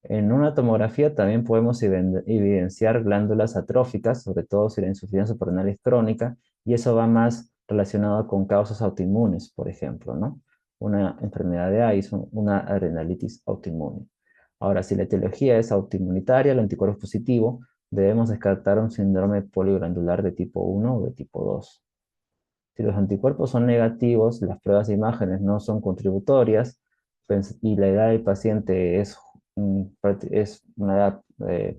En una tomografía también podemos evidenciar glándulas atróficas, sobre todo si la insuficiencia suprarrenal es crónica, y eso va más relacionado con causas autoinmunes, por ejemplo, ¿no? Una enfermedad de Addison, una adrenalitis autoinmune. Ahora, si la etiología es autoinmunitaria, el anticuerpo positivo, debemos descartar un síndrome poliglandular de tipo 1 o de tipo 2. Si los anticuerpos son negativos, las pruebas de imágenes no son contributorias y la edad del paciente es una edad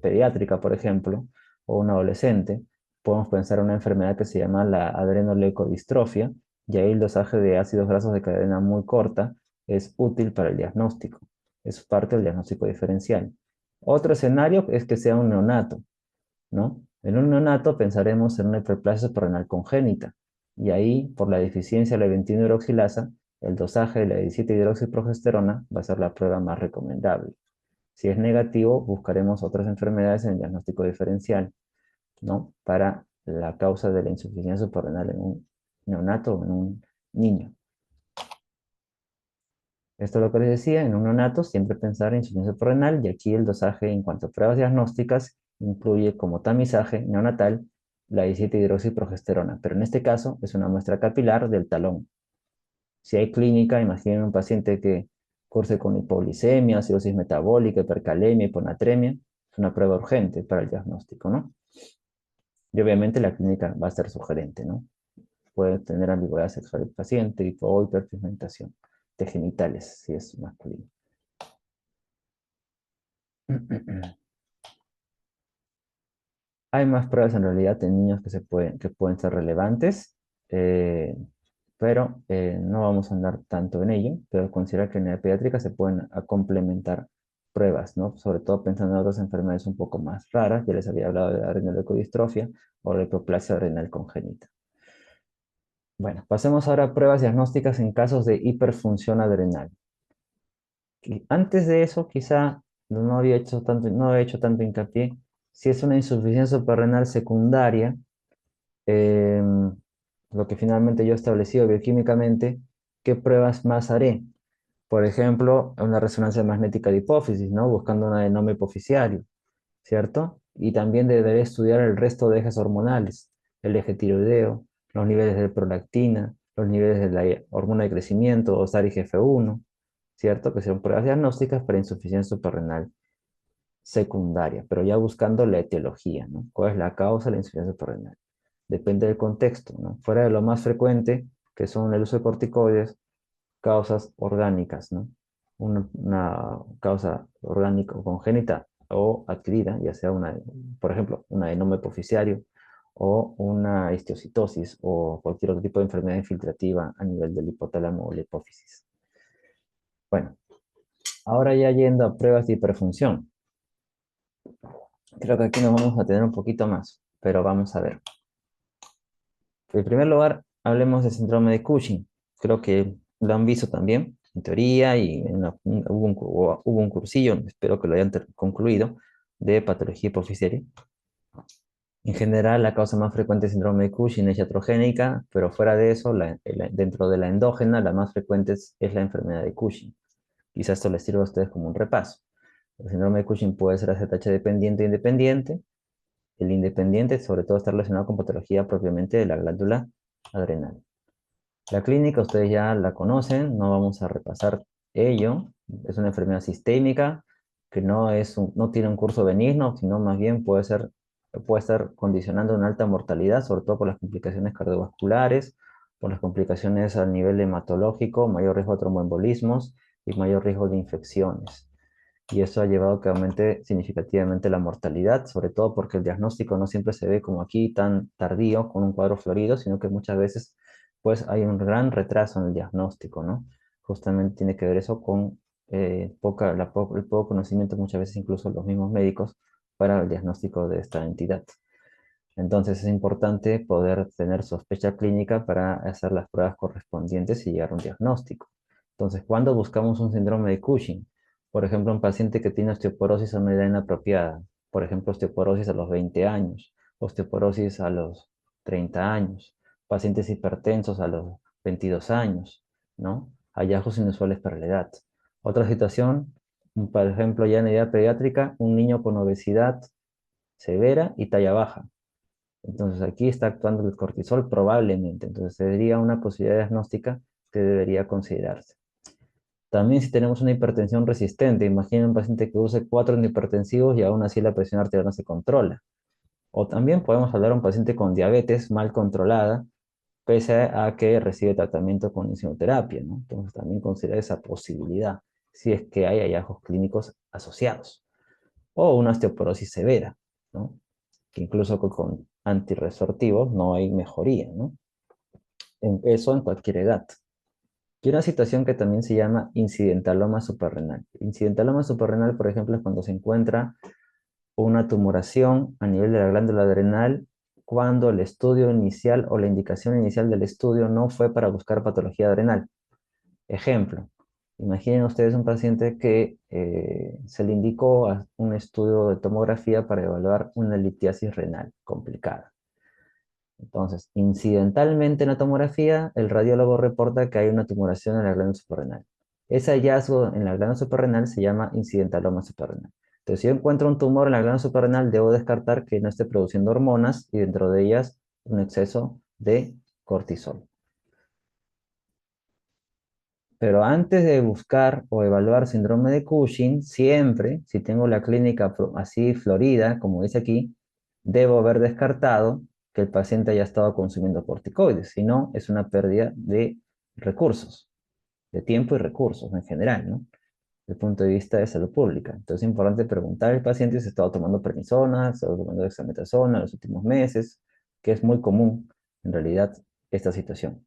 pediátrica, por ejemplo, o un adolescente, podemos pensar en una enfermedad que se llama la adrenoleucodistrofia, y ahí el dosaje de ácidos grasos de cadena muy corta es útil para el diagnóstico. Es parte del diagnóstico diferencial. Otro escenario es que sea un neonato, ¿no? En un neonato pensaremos en una hiperplasia suprarrenal congénita, y ahí, por la deficiencia de la 21-hidroxilasa, el dosaje de la 17-hidroxiprogesterona va a ser la prueba más recomendable. Si es negativo, buscaremos otras enfermedades en el diagnóstico diferencial, ¿no? Para la causa de la insuficiencia suprarrenal en un neonato o en un niño. Esto es lo que les decía, en un neonato siempre pensar en insuficiencia suprarrenal, y aquí el dosaje en cuanto a pruebas diagnósticas incluye como tamizaje neonatal la 17-hidroxiprogesterona, pero en este caso es una muestra capilar del talón. Si hay clínica, imaginen un paciente que curse con hipoglicemia, cirrosis metabólica, hipercalemia, hiponatremia, es una prueba urgente para el diagnóstico, ¿no? Y obviamente la clínica va a ser sugerente, ¿no? Puede tener ambigüedad sexual el paciente, o hiperpigmentación de genitales, si es masculino. Hay más pruebas en realidad en niños que pueden ser relevantes, eh, pero no vamos a andar tanto en ello, pero considera que en la pediátrica se pueden complementar pruebas, ¿no? Sobre todo pensando en otras enfermedades un poco más raras, ya les había hablado de la adrenoleucodistrofia o la hipoplasia adrenal congénita. Bueno, pasemos ahora a pruebas diagnósticas en casos de hiperfunción adrenal. Y antes de eso, quizá no había hecho tanto hincapié. Si es una insuficiencia suprarrenal secundaria, eh, lo que finalmente yo he establecido bioquímicamente, ¿qué pruebas más haré? Por ejemplo, una resonancia magnética de hipófisis, ¿no? Buscando un adenoma hipoficiario, ¿cierto? Y también deberé estudiar el resto de ejes hormonales, el eje tiroideo, los niveles de prolactina, los niveles de la hormona de crecimiento, o SARI-GF1, ¿cierto? Que son pruebas diagnósticas para insuficiencia suprarrenal secundaria, pero ya buscando la etiología, ¿no? ¿Cuál es la causa de la insuficiencia suprarrenal? Depende del contexto, ¿no? Fuera de lo más frecuente, que son el uso de corticoides, causas orgánicas, ¿no? Una causa orgánica o congénita o adquirida, ya sea por ejemplo, un adenoma hipoficiario o una histiocytosis o cualquier otro tipo de enfermedad infiltrativa a nivel del hipotálamo o la hipófisis. Bueno, ahora ya yendo a pruebas de hiperfunción. Creo que aquí nos vamos a tener un poquito más, pero vamos a ver. En primer lugar, hablemos del síndrome de Cushing. Creo que lo han visto también, en teoría, y hubo un cursillo, espero que lo hayan concluido, de patología hipoficiaria. En general, la causa más frecuente de síndrome de Cushing es iatrogénica, pero fuera de eso, dentro de la endógena, la más frecuente es la enfermedad de Cushing. Quizás esto les sirva a ustedes como un repaso. El síndrome de Cushing puede ser AZH dependiente e independiente. El independiente, sobre todo, está relacionado con patología propiamente de la glándula adrenal. La clínica ustedes ya la conocen, no vamos a repasar ello. Es una enfermedad sistémica que no tiene un curso benigno, sino más bien puede estar condicionando una alta mortalidad, sobre todo por las complicaciones cardiovasculares, por las complicaciones a nivel hematológico, mayor riesgo de tromboembolismos y mayor riesgo de infecciones. y eso ha llevado a que aumente significativamente la mortalidad, sobre todo porque el diagnóstico no siempre se ve como aquí tan tardío con un cuadro florido, sino que muchas veces pues hay un gran retraso en el diagnóstico, ¿no? Justamente tiene que ver eso con el poco conocimiento muchas veces incluso los mismos médicos para el diagnóstico de esta entidad. Entonces es importante poder tener sospecha clínica para hacer las pruebas correspondientes y llegar a un diagnóstico. Entonces, ¿cuándo buscamos un síndrome de Cushing? Por ejemplo, un paciente que tiene osteoporosis a una edad inapropiada. Por ejemplo, osteoporosis a los 20 años, osteoporosis a los 30 años, pacientes hipertensos a los 22 años, ¿no? Hallazgos inusuales para la edad. Otra situación, por ejemplo, ya en edad pediátrica, un niño con obesidad severa y talla baja. Entonces aquí está actuando el cortisol probablemente. Entonces sería una posibilidad diagnóstica que debería considerarse. También si tenemos una hipertensión resistente, imagina un paciente que use 4 antihipertensivos y aún así la presión arterial no se controla. O también podemos hablar de un paciente con diabetes mal controlada, pese a que recibe tratamiento con insulinoterapia, ¿no? Entonces también considera esa posibilidad, si es que hay hallazgos clínicos asociados. O una osteoporosis severa, ¿no? Que incluso con antirresortivos no hay mejoría, ¿no? Eso en cualquier edad. Y una situación que también se llama incidentaloma suprarrenal. Incidentaloma suprarrenal, por ejemplo, es cuando se encuentra una tumoración a nivel de la glándula adrenal cuando el estudio inicial o la indicación inicial del estudio no fue para buscar patología adrenal. Ejemplo, imaginen ustedes un paciente que se le indicó un estudio de tomografía para evaluar una litiasis renal complicada. Entonces, incidentalmente en la tomografía, el radiólogo reporta que hay una tumoración en la glándula suprarrenal. Ese hallazgo en la glándula suprarrenal se llama incidentaloma suprarrenal. Entonces, si yo encuentro un tumor en la glándula suprarrenal, debo descartar que no esté produciendo hormonas y dentro de ellas un exceso de cortisol. Pero antes de buscar o evaluar síndrome de Cushing, siempre, si tengo la clínica así florida, como dice aquí, debo haber descartado que el paciente haya estado consumiendo corticoides. Si no, es una pérdida de recursos, de tiempo y recursos en general, ¿no? Desde el punto de vista de salud pública. Entonces es importante preguntar al paciente si ha estado tomando prednisona, si ha estado tomando dexametasona en los últimos meses, que es muy común en realidad esta situación.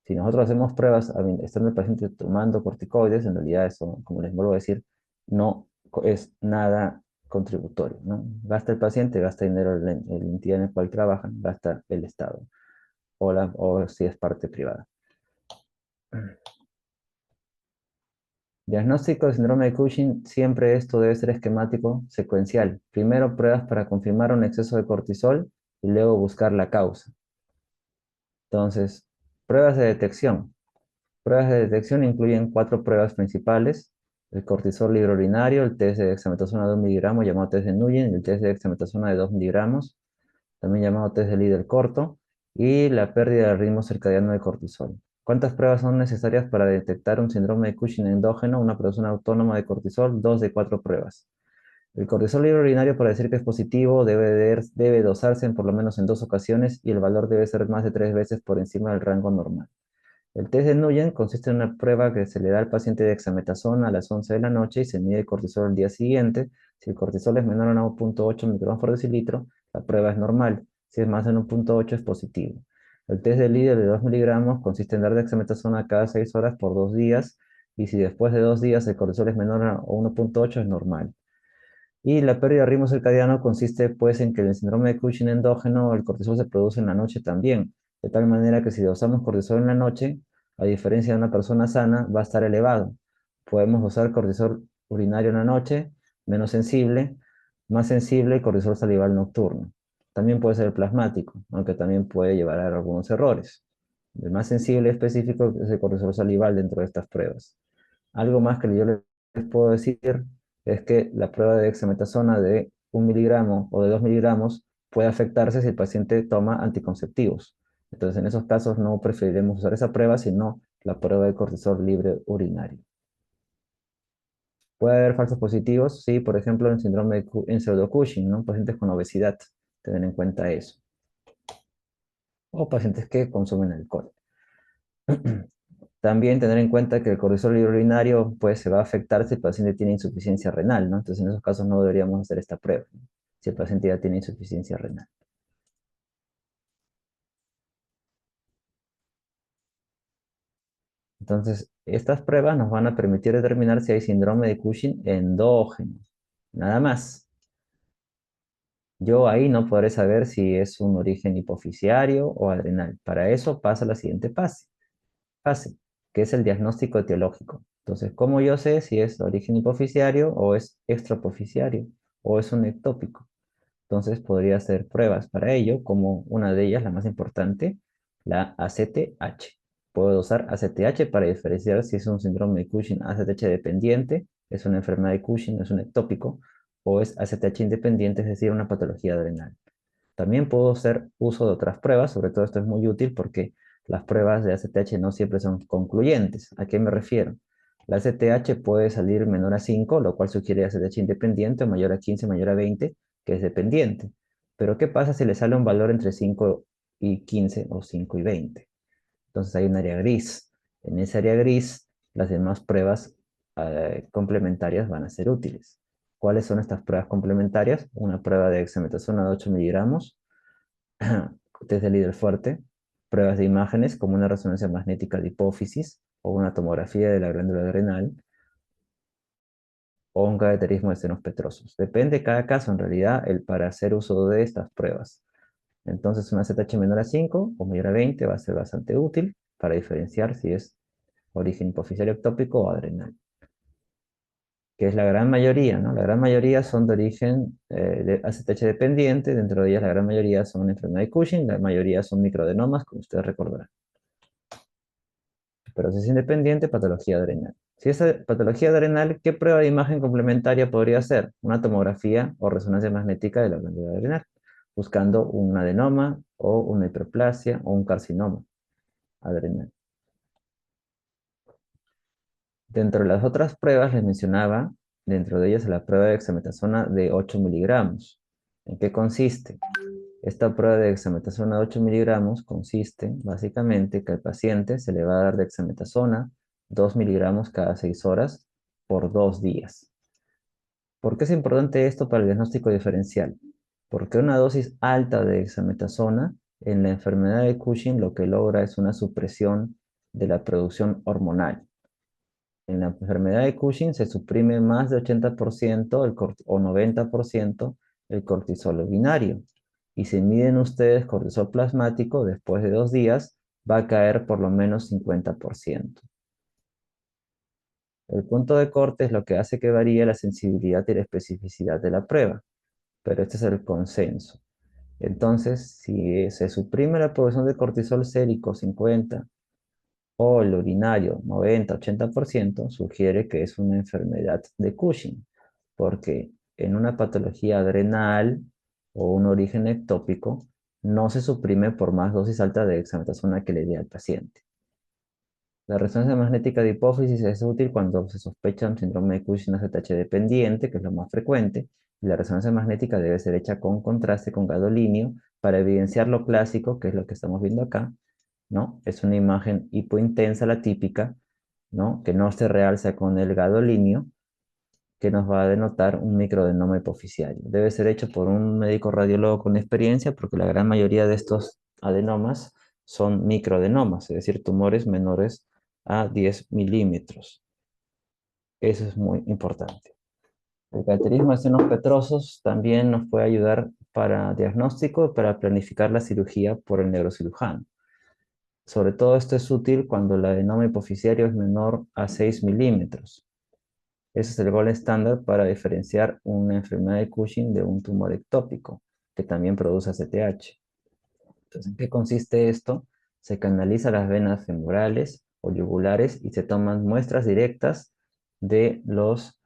Si nosotros hacemos pruebas estando el paciente tomando corticoides, en realidad eso, como les vuelvo a decir, no es nada contributorio, ¿no? Gasta el paciente, gasta dinero la entidad en la cual trabajan, gasta el Estado, o si es parte privada. Diagnóstico de síndrome de Cushing, siempre esto debe ser esquemático, secuencial. Primero pruebas para confirmar un exceso de cortisol y luego buscar la causa. Entonces, pruebas de detección. Pruebas de detección incluyen 4 pruebas principales: el cortisol libre urinario, el test de dexametasona de 2 miligramos, llamado test de Nguyen, y el test de dexametasona de 2 miligramos, también llamado test de líder corto, y la pérdida del ritmo circadiano de cortisol. ¿Cuántas pruebas son necesarias para detectar un síndrome de Cushing endógeno, una persona autónoma de cortisol? 2 de 4 pruebas. El cortisol libre urinario, para decir que es positivo, debe dosarse por lo menos en 2 ocasiones y el valor debe ser más de 3 veces por encima del rango normal. El test de Nguyen consiste en una prueba que se le da al paciente de dexametasona a las 11 de la noche y se mide el cortisol el día siguiente. Si el cortisol es menor a 1,8 microgramos por decilitro, la prueba es normal. Si es más de 1,8 es positivo. El test de líder de 2 miligramos consiste en dar dexametasona cada 6 horas por 2 días y si después de 2 días el cortisol es menor a 1,8 es normal. Y la pérdida de ritmo circadiano consiste pues en que en el síndrome de Cushing endógeno el cortisol se produce en la noche también, de tal manera que si dosamos cortisol en la noche, a diferencia de una persona sana, va a estar elevado. Podemos usar cortisol urinario en la noche, menos sensible, más sensible, cortisol salival nocturno. También puede ser plasmático, aunque también puede llevar a algunos errores. El más sensible específico es el cortisol salival dentro de estas pruebas. Algo más que yo les puedo decir es que la prueba de dexametasona de 1 miligramo o de 2 miligramos puede afectarse si el paciente toma anticonceptivos. Entonces, en esos casos no preferiremos usar esa prueba, sino la prueba de cortisol libre urinario. Puede haber falsos positivos, sí, por ejemplo, en síndrome en pseudo-Cushing, ¿no? Pacientes con obesidad, tener en cuenta eso. O pacientes que consumen alcohol. También tener en cuenta que el cortisol urinario pues, se va a afectar si el paciente tiene insuficiencia renal, ¿no? Entonces, en esos casos no deberíamos hacer esta prueba, ¿no? Si el paciente ya tiene insuficiencia renal. Entonces, estas pruebas nos van a permitir determinar si hay síndrome de Cushing endógeno. Nada más. Yo ahí no podré saber si es un origen hipofisiario o adrenal. Para eso pasa la siguiente fase, que es el diagnóstico etiológico. Entonces, ¿cómo yo sé si es de origen hipofisiario o es extrapofisiario o es un ectópico? Entonces, podría hacer pruebas para ello, como una de ellas, la más importante, la ACTH. Puedo usar ACTH para diferenciar si es un síndrome de Cushing ACTH dependiente, es una enfermedad de Cushing, es un ectópico, o es ACTH independiente, es decir, una patología adrenal. También puedo hacer uso de otras pruebas, sobre todo esto es muy útil porque las pruebas de ACTH no siempre son concluyentes. ¿A qué me refiero? La ACTH puede salir menor a 5, lo cual sugiere ACTH independiente, o mayor a 15, mayor a 20, que es dependiente. Pero ¿qué pasa si le sale un valor entre 5 y 15 o 5 y 20? Entonces hay un área gris. En esa área gris, las demás pruebas complementarias van a ser útiles. ¿Cuáles son estas pruebas complementarias? Una prueba de dexametasona de 8 miligramos, test de líder fuerte, pruebas de imágenes como una resonancia magnética de hipófisis o una tomografía de la glándula adrenal o un cateterismo de senos petrosos. Depende de cada caso, en realidad, el para hacer uso de estas pruebas. Entonces, una ZH menor a 5 o mayor a 20 va a ser bastante útil para diferenciar si es origen hipofisiario ectópico o adrenal, que es la gran mayoría, ¿no? La gran mayoría son de origen de ACTH dependiente, dentro de ellas la gran mayoría son enfermedad de Cushing, la mayoría son microadenomas, como ustedes recordarán. Pero si es independiente, patología adrenal. Si es patología adrenal, ¿qué prueba de imagen complementaria podría ser? Una tomografía o resonancia magnética de la glándula adrenal, buscando un adenoma o una hiperplasia o un carcinoma adrenal. Dentro de las otras pruebas les mencionaba, dentro de ellas la prueba de dexametasona de 8 miligramos. ¿En qué consiste? Esta prueba de dexametasona de 8 miligramos consiste básicamente que al paciente se le va a dar dexametasona 2 miligramos cada 6 horas por 2 días. ¿Por qué es importante esto para el diagnóstico diferencial? Porque una dosis alta de dexametasona en la enfermedad de Cushing lo que logra es una supresión de la producción hormonal. En la enfermedad de Cushing se suprime más de 80% o 90% el cortisol binario. Y si miden ustedes cortisol plasmático, después de 2 días va a caer por lo menos 50%. El punto de corte es lo que hace que varíe la sensibilidad y la especificidad de la prueba, pero este es el consenso. Entonces, si se suprime la producción de cortisol sérico 50 o el urinario 90-80%, sugiere que es una enfermedad de Cushing, porque en una patología adrenal o un origen ectópico no se suprime por más dosis alta de dexametasona que le dé al paciente. La resonancia magnética de hipófisis es útil cuando se sospecha un síndrome de Cushing ACTH dependiente, que es lo más frecuente, y la resonancia magnética debe ser hecha con contraste con gadolinio para evidenciar lo clásico, que es lo que estamos viendo acá, ¿no? Es una imagen hipointensa, la típica, ¿no? Que no se realza con el gadolinio, que nos va a denotar un microadenoma hipofisiario. Debe ser hecho por un médico radiólogo con experiencia, porque la gran mayoría de estos adenomas son microadenomas, es decir, tumores menores a 10 milímetros. Eso es muy importante. El cateterismo de senos petrosos también nos puede ayudar para diagnóstico y para planificar la cirugía por el neurocirujano. Sobre todo esto es útil cuando el adenoma hipofisiario es menor a 6 milímetros. Ese es el gol estándar para diferenciar una enfermedad de Cushing de un tumor ectópico, que también produce ACTH. Entonces, ¿en qué consiste esto? Se canaliza las venas femorales o yugulares y se toman muestras directas de los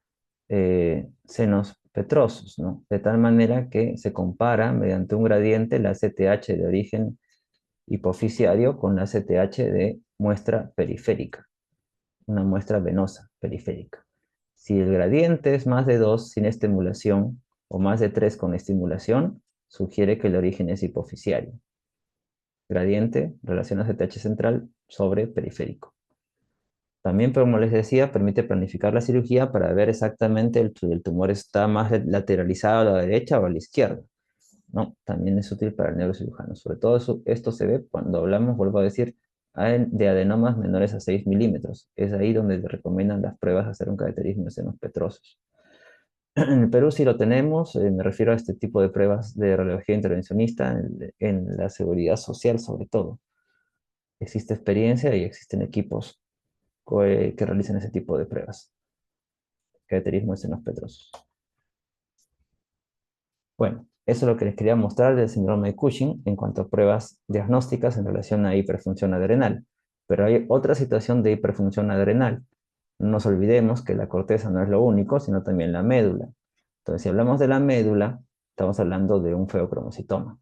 senos petrosos, ¿no? De tal manera que se compara mediante un gradiente la ACTH de origen hipofisiario con la ACTH de muestra periférica, una muestra venosa periférica. Si el gradiente es más de 2 sin estimulación o más de 3 con estimulación, sugiere que el origen es hipofisiario. Gradiente, relación ACTH central sobre periférico. También, como les decía, permite planificar la cirugía para ver exactamente si el tumor está más lateralizado a la derecha o a la izquierda, ¿no? También es útil para el neurocirujano. Sobre todo esto se ve cuando hablamos, vuelvo a decir, de adenomas menores a 6 milímetros. Es ahí donde se recomiendan las pruebas de hacer un cateterismo de senos petrosos. En el Perú sí lo tenemos, me refiero a este tipo de pruebas de radiología intervencionista en la seguridad social sobre todo. Existe experiencia y existen equipos que realizan ese tipo de pruebas. Cateterismo de senos petrosos. Bueno, eso es lo que les quería mostrar del síndrome de Cushing en cuanto a pruebas diagnósticas en relación a hiperfunción adrenal. Pero hay otra situación de hiperfunción adrenal. No nos olvidemos que la corteza no es lo único, sino también la médula. Entonces, si hablamos de la médula, estamos hablando de un feocromocitoma,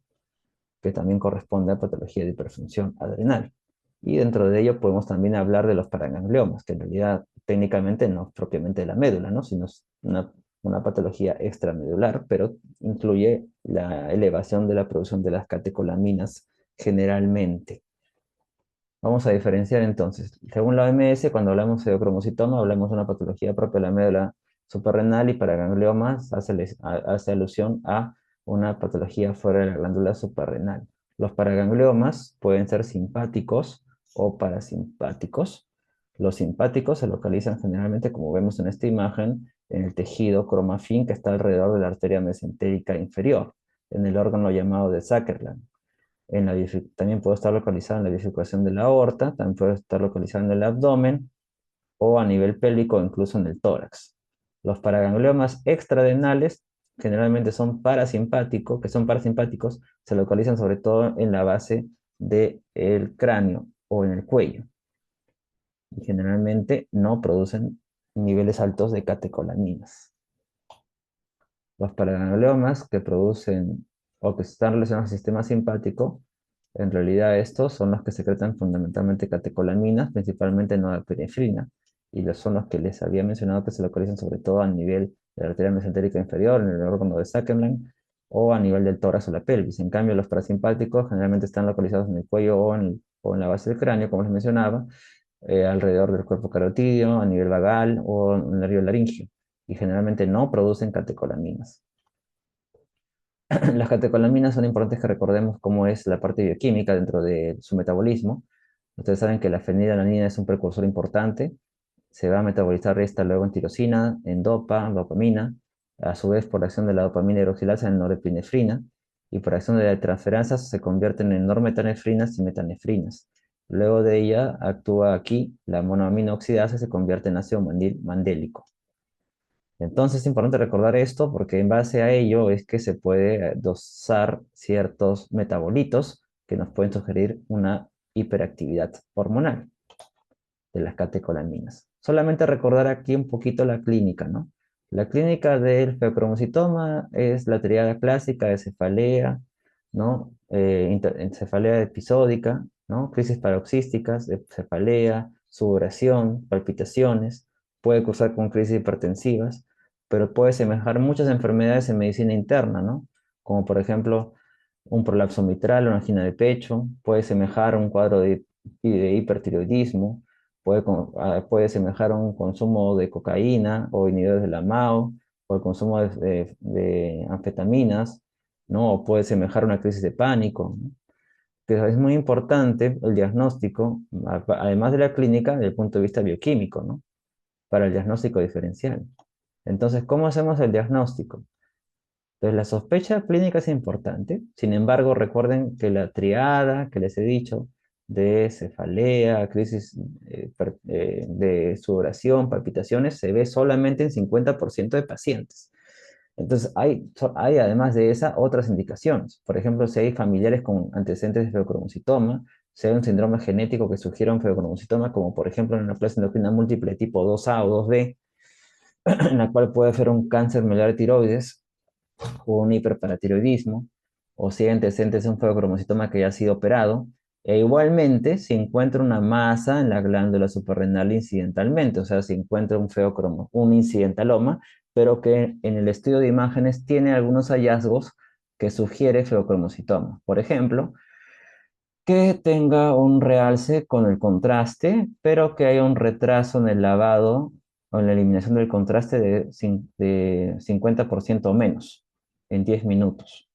que también corresponde a patología de hiperfunción adrenal. Y dentro de ello podemos también hablar de los paragangliomas, que en realidad técnicamente no es propiamente de la médula, ¿no? Sino es una patología extramedular, pero incluye la elevación de la producción de las catecolaminas generalmente. Vamos a diferenciar entonces. Según la OMS, cuando hablamos de feocromocitoma, hablamos de una patología propia de la médula suprarrenal, y paragangliomas hace alusión a una patología fuera de la glándula suprarrenal. Los paragangliomas pueden ser simpáticos o parasimpáticos. Los simpáticos se localizan generalmente, como vemos en esta imagen, en el tejido cromafín que está alrededor de la arteria mesentérica inferior, en el órgano llamado de Zuckerland. También puede estar localizada en la bifurcación de la aorta, también puede estar localizada en el abdomen o a nivel pélvico, incluso en el tórax. Los paragangliomas extradenales generalmente son parasimpáticos, se localizan sobre todo en la base del cráneo o en el cuello, y generalmente no producen niveles altos de catecolaminas. Los paragangliomas que producen o que están relacionados al sistema simpático, en realidad estos son los que secretan fundamentalmente catecolaminas, principalmente norepinefrina, y son los que les había mencionado que se localizan sobre todo a nivel de la arteria mesentérica inferior, en el órgano de Zuckerland, o a nivel del tórax o la pelvis. En cambio, los parasimpáticos generalmente están localizados en el cuello o en la base del cráneo, como les mencionaba, alrededor del cuerpo carotídeo, a nivel vagal o en el nervio laringio, y generalmente no producen catecolaminas. Las catecolaminas son importantes que recordemos cómo es la parte bioquímica dentro de su metabolismo. Ustedes saben que la fenilalanina es un precursor importante, se va a metabolizar esta luego en tirosina, en dopamina, a su vez por la acción de la dopamina hidroxilasa en norepinefrina, y por acción de la transferasas se convierten en normetanefrinas y metanefrinas. Luego de ella actúa aquí la monoamino oxidasa y se convierte en ácido mandélico. Entonces es importante recordar esto porque en base a ello es que se puede dosar ciertos metabolitos que nos pueden sugerir una hiperactividad hormonal de las catecolaminas. Solamente recordar aquí un poquito la clínica, ¿no? La clínica del feocromocitoma es la triada clásica de cefalea, ¿no? Cefalea episódica, ¿no? Crisis paroxísticas, cefalea, sudoración, palpitaciones, puede cursar con crisis hipertensivas, pero puede semejar muchas enfermedades en medicina interna, ¿no? Como por ejemplo un prolapso mitral, una angina de pecho, puede semejar un cuadro de hipertiroidismo, puede semejar un consumo de cocaína o inhibidores de la MAO, o el consumo de anfetaminas, ¿no? O puede semejar una crisis de pánico, ¿no? Pero es muy importante el diagnóstico, además de la clínica, desde el punto de vista bioquímico, ¿no? Para el diagnóstico diferencial. Entonces, ¿cómo hacemos el diagnóstico? Entonces, la sospecha clínica es importante. Sin embargo, recuerden que la triada que les he dicho de cefalea, crisis de sudoración, palpitaciones, se ve solamente en 50% de pacientes. Entonces, hay además de esa otras indicaciones. Por ejemplo, si hay familiares con antecedentes de feocromocitoma, si hay un síndrome genético que sugiera un feocromocitoma, como por ejemplo en una neoplasia endocrina múltiple tipo 2A o 2B, en la cual puede ser un cáncer medular de tiroides, o un hiperparatiroidismo, o si hay antecedentes de un feocromocitoma que ya ha sido operado, e igualmente si encuentra una masa en la glándula suprarrenal incidentalmente, o sea, si encuentra un incidentaloma, pero que en el estudio de imágenes tiene algunos hallazgos que sugiere feocromocitoma. Por ejemplo, que tenga un realce con el contraste, pero que haya un retraso en el lavado o en la eliminación del contraste de 50% o menos en 10 minutos,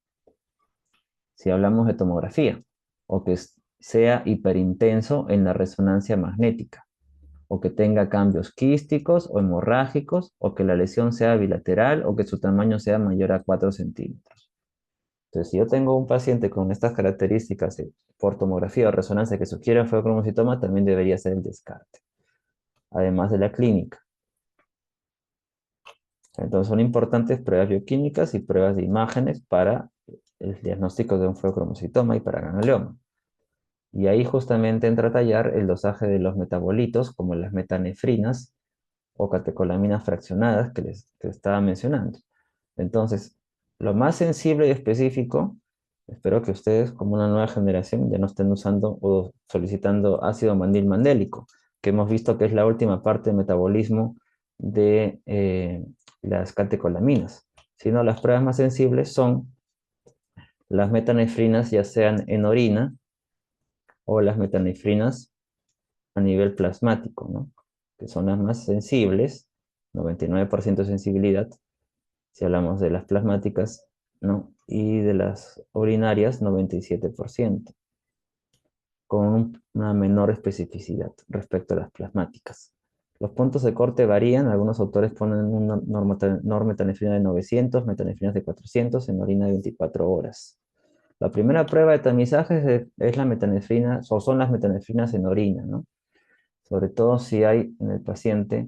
si hablamos de tomografía, o que sea hiperintenso en la resonancia magnética, o que tenga cambios quísticos o hemorrágicos, o que la lesión sea bilateral, o que su tamaño sea mayor a 4 centímetros. Entonces, si yo tengo un paciente con estas características por tomografía o resonancia que sugiere feocromocitoma, también debería ser el descarte, además de la clínica. Entonces, son importantes pruebas bioquímicas y pruebas de imágenes para el diagnóstico de un feocromocitoma y para ganglioma. Y ahí justamente entra a tallar el dosaje de los metabolitos, como las metanefrinas o catecolaminas fraccionadas que estaba mencionando. Entonces, lo más sensible y específico, espero que ustedes, como una nueva generación, ya no estén usando o solicitando ácido mandélico, que hemos visto que es la última parte del metabolismo de las catecolaminas, sino las pruebas más sensibles son las metanefrinas, ya sean en orina o las metanefrinas a nivel plasmático, ¿no? Que son las más sensibles, 99% de sensibilidad, si hablamos de las plasmáticas, ¿no? Y de las urinarias, 97%, con una menor especificidad respecto a las plasmáticas. Los puntos de corte varían, algunos autores ponen una normetanefrina de 900, metanefrinas de 400 en orina de 24 horas. La primera prueba de tamizaje es la metanefrina, o son las metanefrinas en orina, ¿no? Sobre todo si hay en el paciente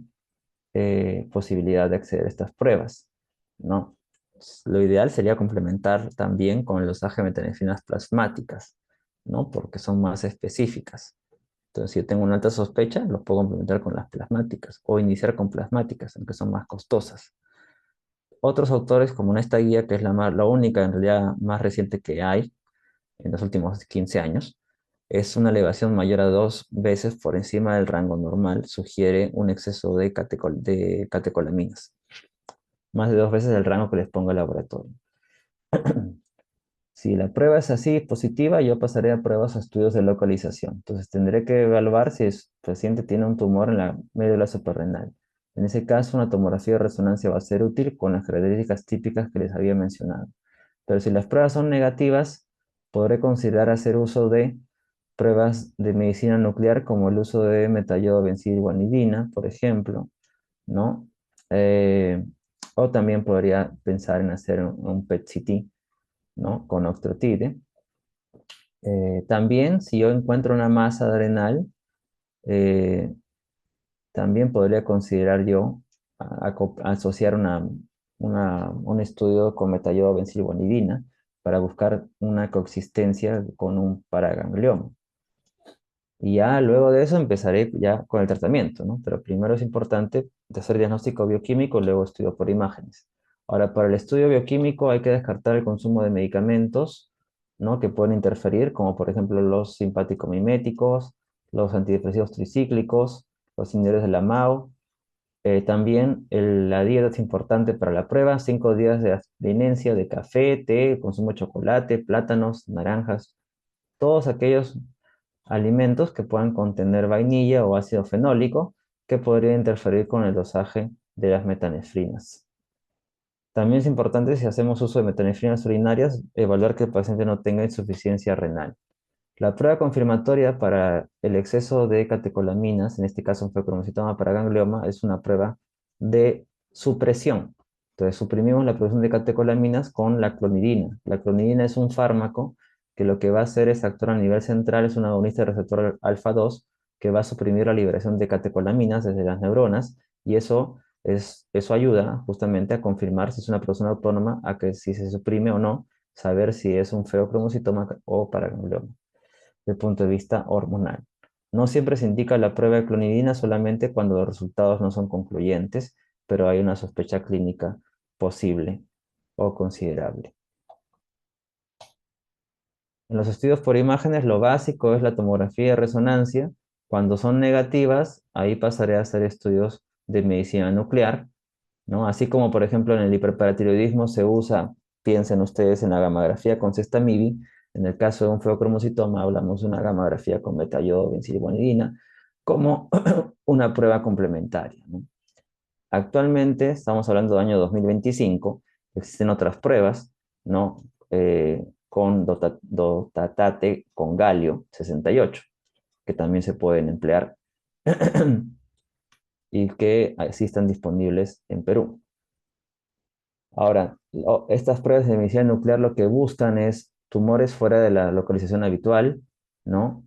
posibilidad de acceder a estas pruebas, ¿no? Lo ideal sería complementar también con el dosaje de metanefrinas plasmáticas, ¿no? Porque son más específicas. Entonces, si yo tengo una alta sospecha, los puedo complementar con las plasmáticas o iniciar con plasmáticas, aunque son más costosas. Otros autores, como en esta guía, que es la única en realidad más reciente que hay en los últimos 15 años, es una elevación mayor a 2 veces por encima del rango normal, sugiere un exceso de catecolaminas, más de 2 veces el rango que les pongo el laboratorio. Si la prueba es así, positiva, yo pasaré a pruebas o estudios de localización. Entonces tendré que evaluar si el paciente tiene un tumor en la médula suprarrenal. En ese caso, una tomografía de resonancia va a ser útil con las características típicas que les había mencionado. Pero si las pruebas son negativas, podré considerar hacer uso de pruebas de medicina nuclear como el uso de metallobenzoilguanidina, por ejemplo, ¿no? Eh, o también podría pensar en hacer un PET-CT, ¿no? Con octreotide. También, si yo encuentro una masa adrenal, eh, también podría considerar yo asociar un estudio con metallobenzoilguanidina para buscar una coexistencia con un paraganglioma. Y ya luego de eso empezaré ya con el tratamiento, ¿no? Pero primero es importante hacer diagnóstico bioquímico, luego estudio por imágenes. Ahora, para el estudio bioquímico hay que descartar el consumo de medicamentos, ¿no? Que pueden interferir, como por ejemplo los simpático-miméticos, los antidepresivos tricíclicos, los inhibidores de la MAO. También la dieta es importante para la prueba, 5 días de abstinencia de café, té, consumo de chocolate, plátanos, naranjas, todos aquellos alimentos que puedan contener vainilla o ácido fenólico que podría interferir con el dosaje de las metanefrinas. También es importante, si hacemos uso de metanefrinas urinarias, evaluar que el paciente no tenga insuficiencia renal. La prueba confirmatoria para el exceso de catecolaminas, en este caso un feocromocitoma para ganglioma, es una prueba de supresión. Entonces, suprimimos la producción de catecolaminas con la clonidina. La clonidina es un fármaco que lo que va a hacer es actuar a nivel central, es un agonista de receptor alfa 2 que va a suprimir la liberación de catecolaminas desde las neuronas y eso ayuda justamente a confirmar si es una producción autónoma, a que si se suprime o no, saber si es un feocromocitoma o paraganglioma desde el punto de vista hormonal. No siempre se indica la prueba de clonidina solamente cuando los resultados no son concluyentes, pero hay una sospecha clínica posible o considerable. En los estudios por imágenes, lo básico es la tomografía de resonancia. Cuando son negativas, ahí pasaré a hacer estudios de medicina nuclear, ¿no? Así como, por ejemplo, en el hiperparatiroidismo se usa, piensen ustedes en la gammagrafía con cesta MIBI, En el caso de un feocromocitoma, hablamos de una gamografía con beta-yodo, vincilguanidina, como una prueba complementaria, ¿no? Actualmente, estamos hablando del año 2025, existen otras pruebas, ¿no? Con dotatate con galio 68, que también se pueden emplear y que sí están disponibles en Perú. Ahora, estas pruebas de medicina nuclear lo que buscan es tumores fuera de la localización habitual, ¿no?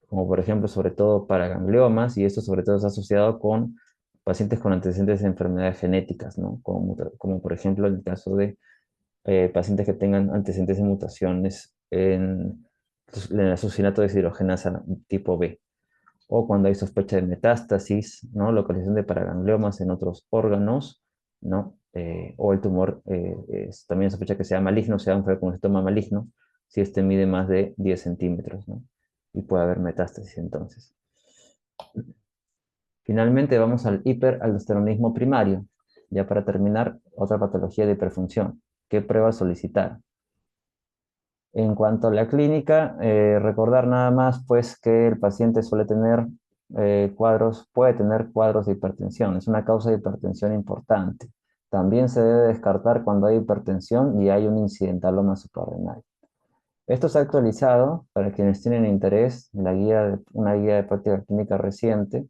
Como por ejemplo, sobre todo para gangliomas, y esto sobre todo está asociado con pacientes con antecedentes de enfermedades genéticas, ¿no? Como por ejemplo el caso de pacientes que tengan antecedentes de mutaciones en la succinato deshidrogenasa tipo B, o cuando hay sospecha de metástasis, ¿no? Localización de paragangliomas en otros órganos, ¿no? O el tumor también sospecha que sea maligno, sea un feocromocitoma maligno, si este mide más de 10 centímetros, ¿no? Y puede haber metástasis entonces. Finalmente vamos al hiperaldosteronismo primario. Ya para terminar, otra patología de hiperfunción. ¿Qué prueba solicitar? En cuanto a la clínica, recordar nada más pues que el paciente suele tener puede tener cuadros de hipertensión. Es una causa de hipertensión importante. También se debe descartar cuando hay hipertensión y hay un incidentaloma suprarrenal. Esto se ha actualizado para quienes tienen interés en una guía de práctica clínica reciente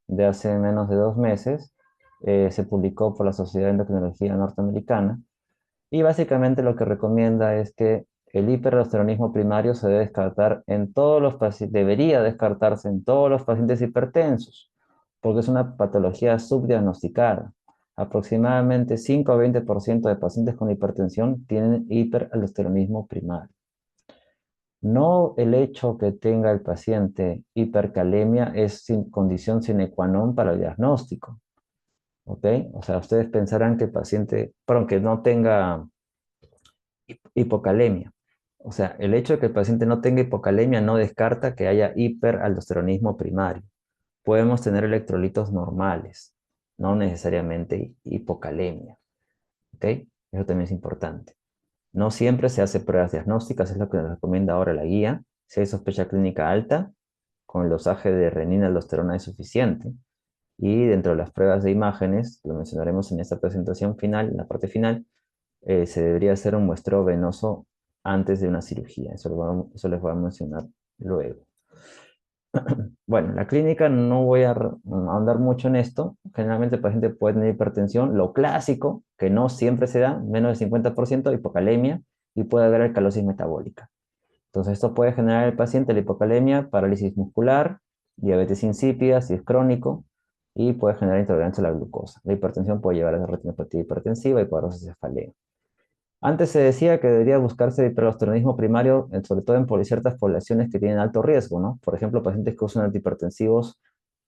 de hace menos de 2 meses. Se publicó por la Sociedad de Endocrinología Norteamericana y básicamente lo que recomienda es que el hiperaldosteronismo primario se debe descartar en todos los pacientes, debería descartarse en todos los pacientes hipertensos, porque es una patología subdiagnosticada. Aproximadamente 5 a 20% de pacientes con hipertensión tienen hiperaldosteronismo primario. No el hecho que tenga el paciente hipercalemia es condición sine qua non para el diagnóstico, ¿ok? O sea, ustedes pensarán que el paciente, perdón, que no tenga hipocalemia. O sea, el hecho de que el paciente no tenga hipocalemia no descarta que haya hiperaldosteronismo primario. Podemos tener electrolitos normales, no necesariamente hipocalemia. ¿Ok? Eso también es importante. No siempre se hace pruebas diagnósticas, es lo que nos recomienda ahora la guía. Si hay sospecha clínica alta, con el dosaje de renina aldosterona es suficiente. Y dentro de las pruebas de imágenes, lo mencionaremos en esta presentación final, en la parte final, se debería hacer un muestreo venoso antes de una cirugía. Eso les voy a mencionar luego. Bueno, la clínica no voy a ahondar mucho en esto. Generalmente el paciente puede tener hipertensión, lo clásico, que no siempre se da, menos del 50%, hipocalemia, y puede haber alcalosis metabólica. Entonces esto puede generar en el paciente la hipocalemia, parálisis muscular, diabetes insípida si es crónico, y puede generar intolerancia a la glucosa. La hipertensión puede llevar a la retinopatía hipertensiva y cuadros de cefalea. Antes se decía que debería buscarse hiperaldosteronismo primario, sobre todo en ciertas poblaciones que tienen alto riesgo, ¿no? Por ejemplo, pacientes que usan antihipertensivos,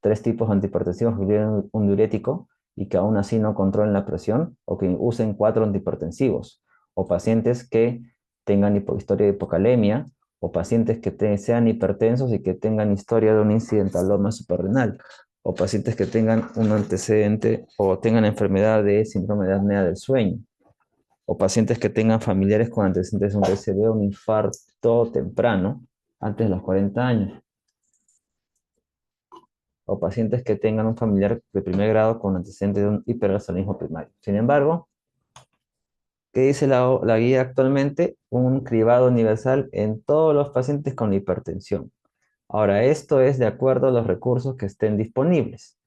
3 tipos de antihipertensivos que tienen un diurético y que aún así no controlen la presión, o que usen 4 antihipertensivos, o pacientes que tengan historia de hipocalemia, o pacientes que sean hipertensos y que tengan historia de un incidentaloma suprarrenal, o pacientes que tengan un antecedente o tengan enfermedad de síndrome de apnea del sueño, o pacientes que tengan familiares con antecedentes de un TCD, un infarto temprano, antes de los 40 años, o pacientes que tengan un familiar de primer grado con antecedentes de un hiperaldosteronismo primario. Sin embargo, ¿qué dice la guía actualmente? Un cribado universal en todos los pacientes con hipertensión. Ahora, esto es de acuerdo a los recursos que estén disponibles,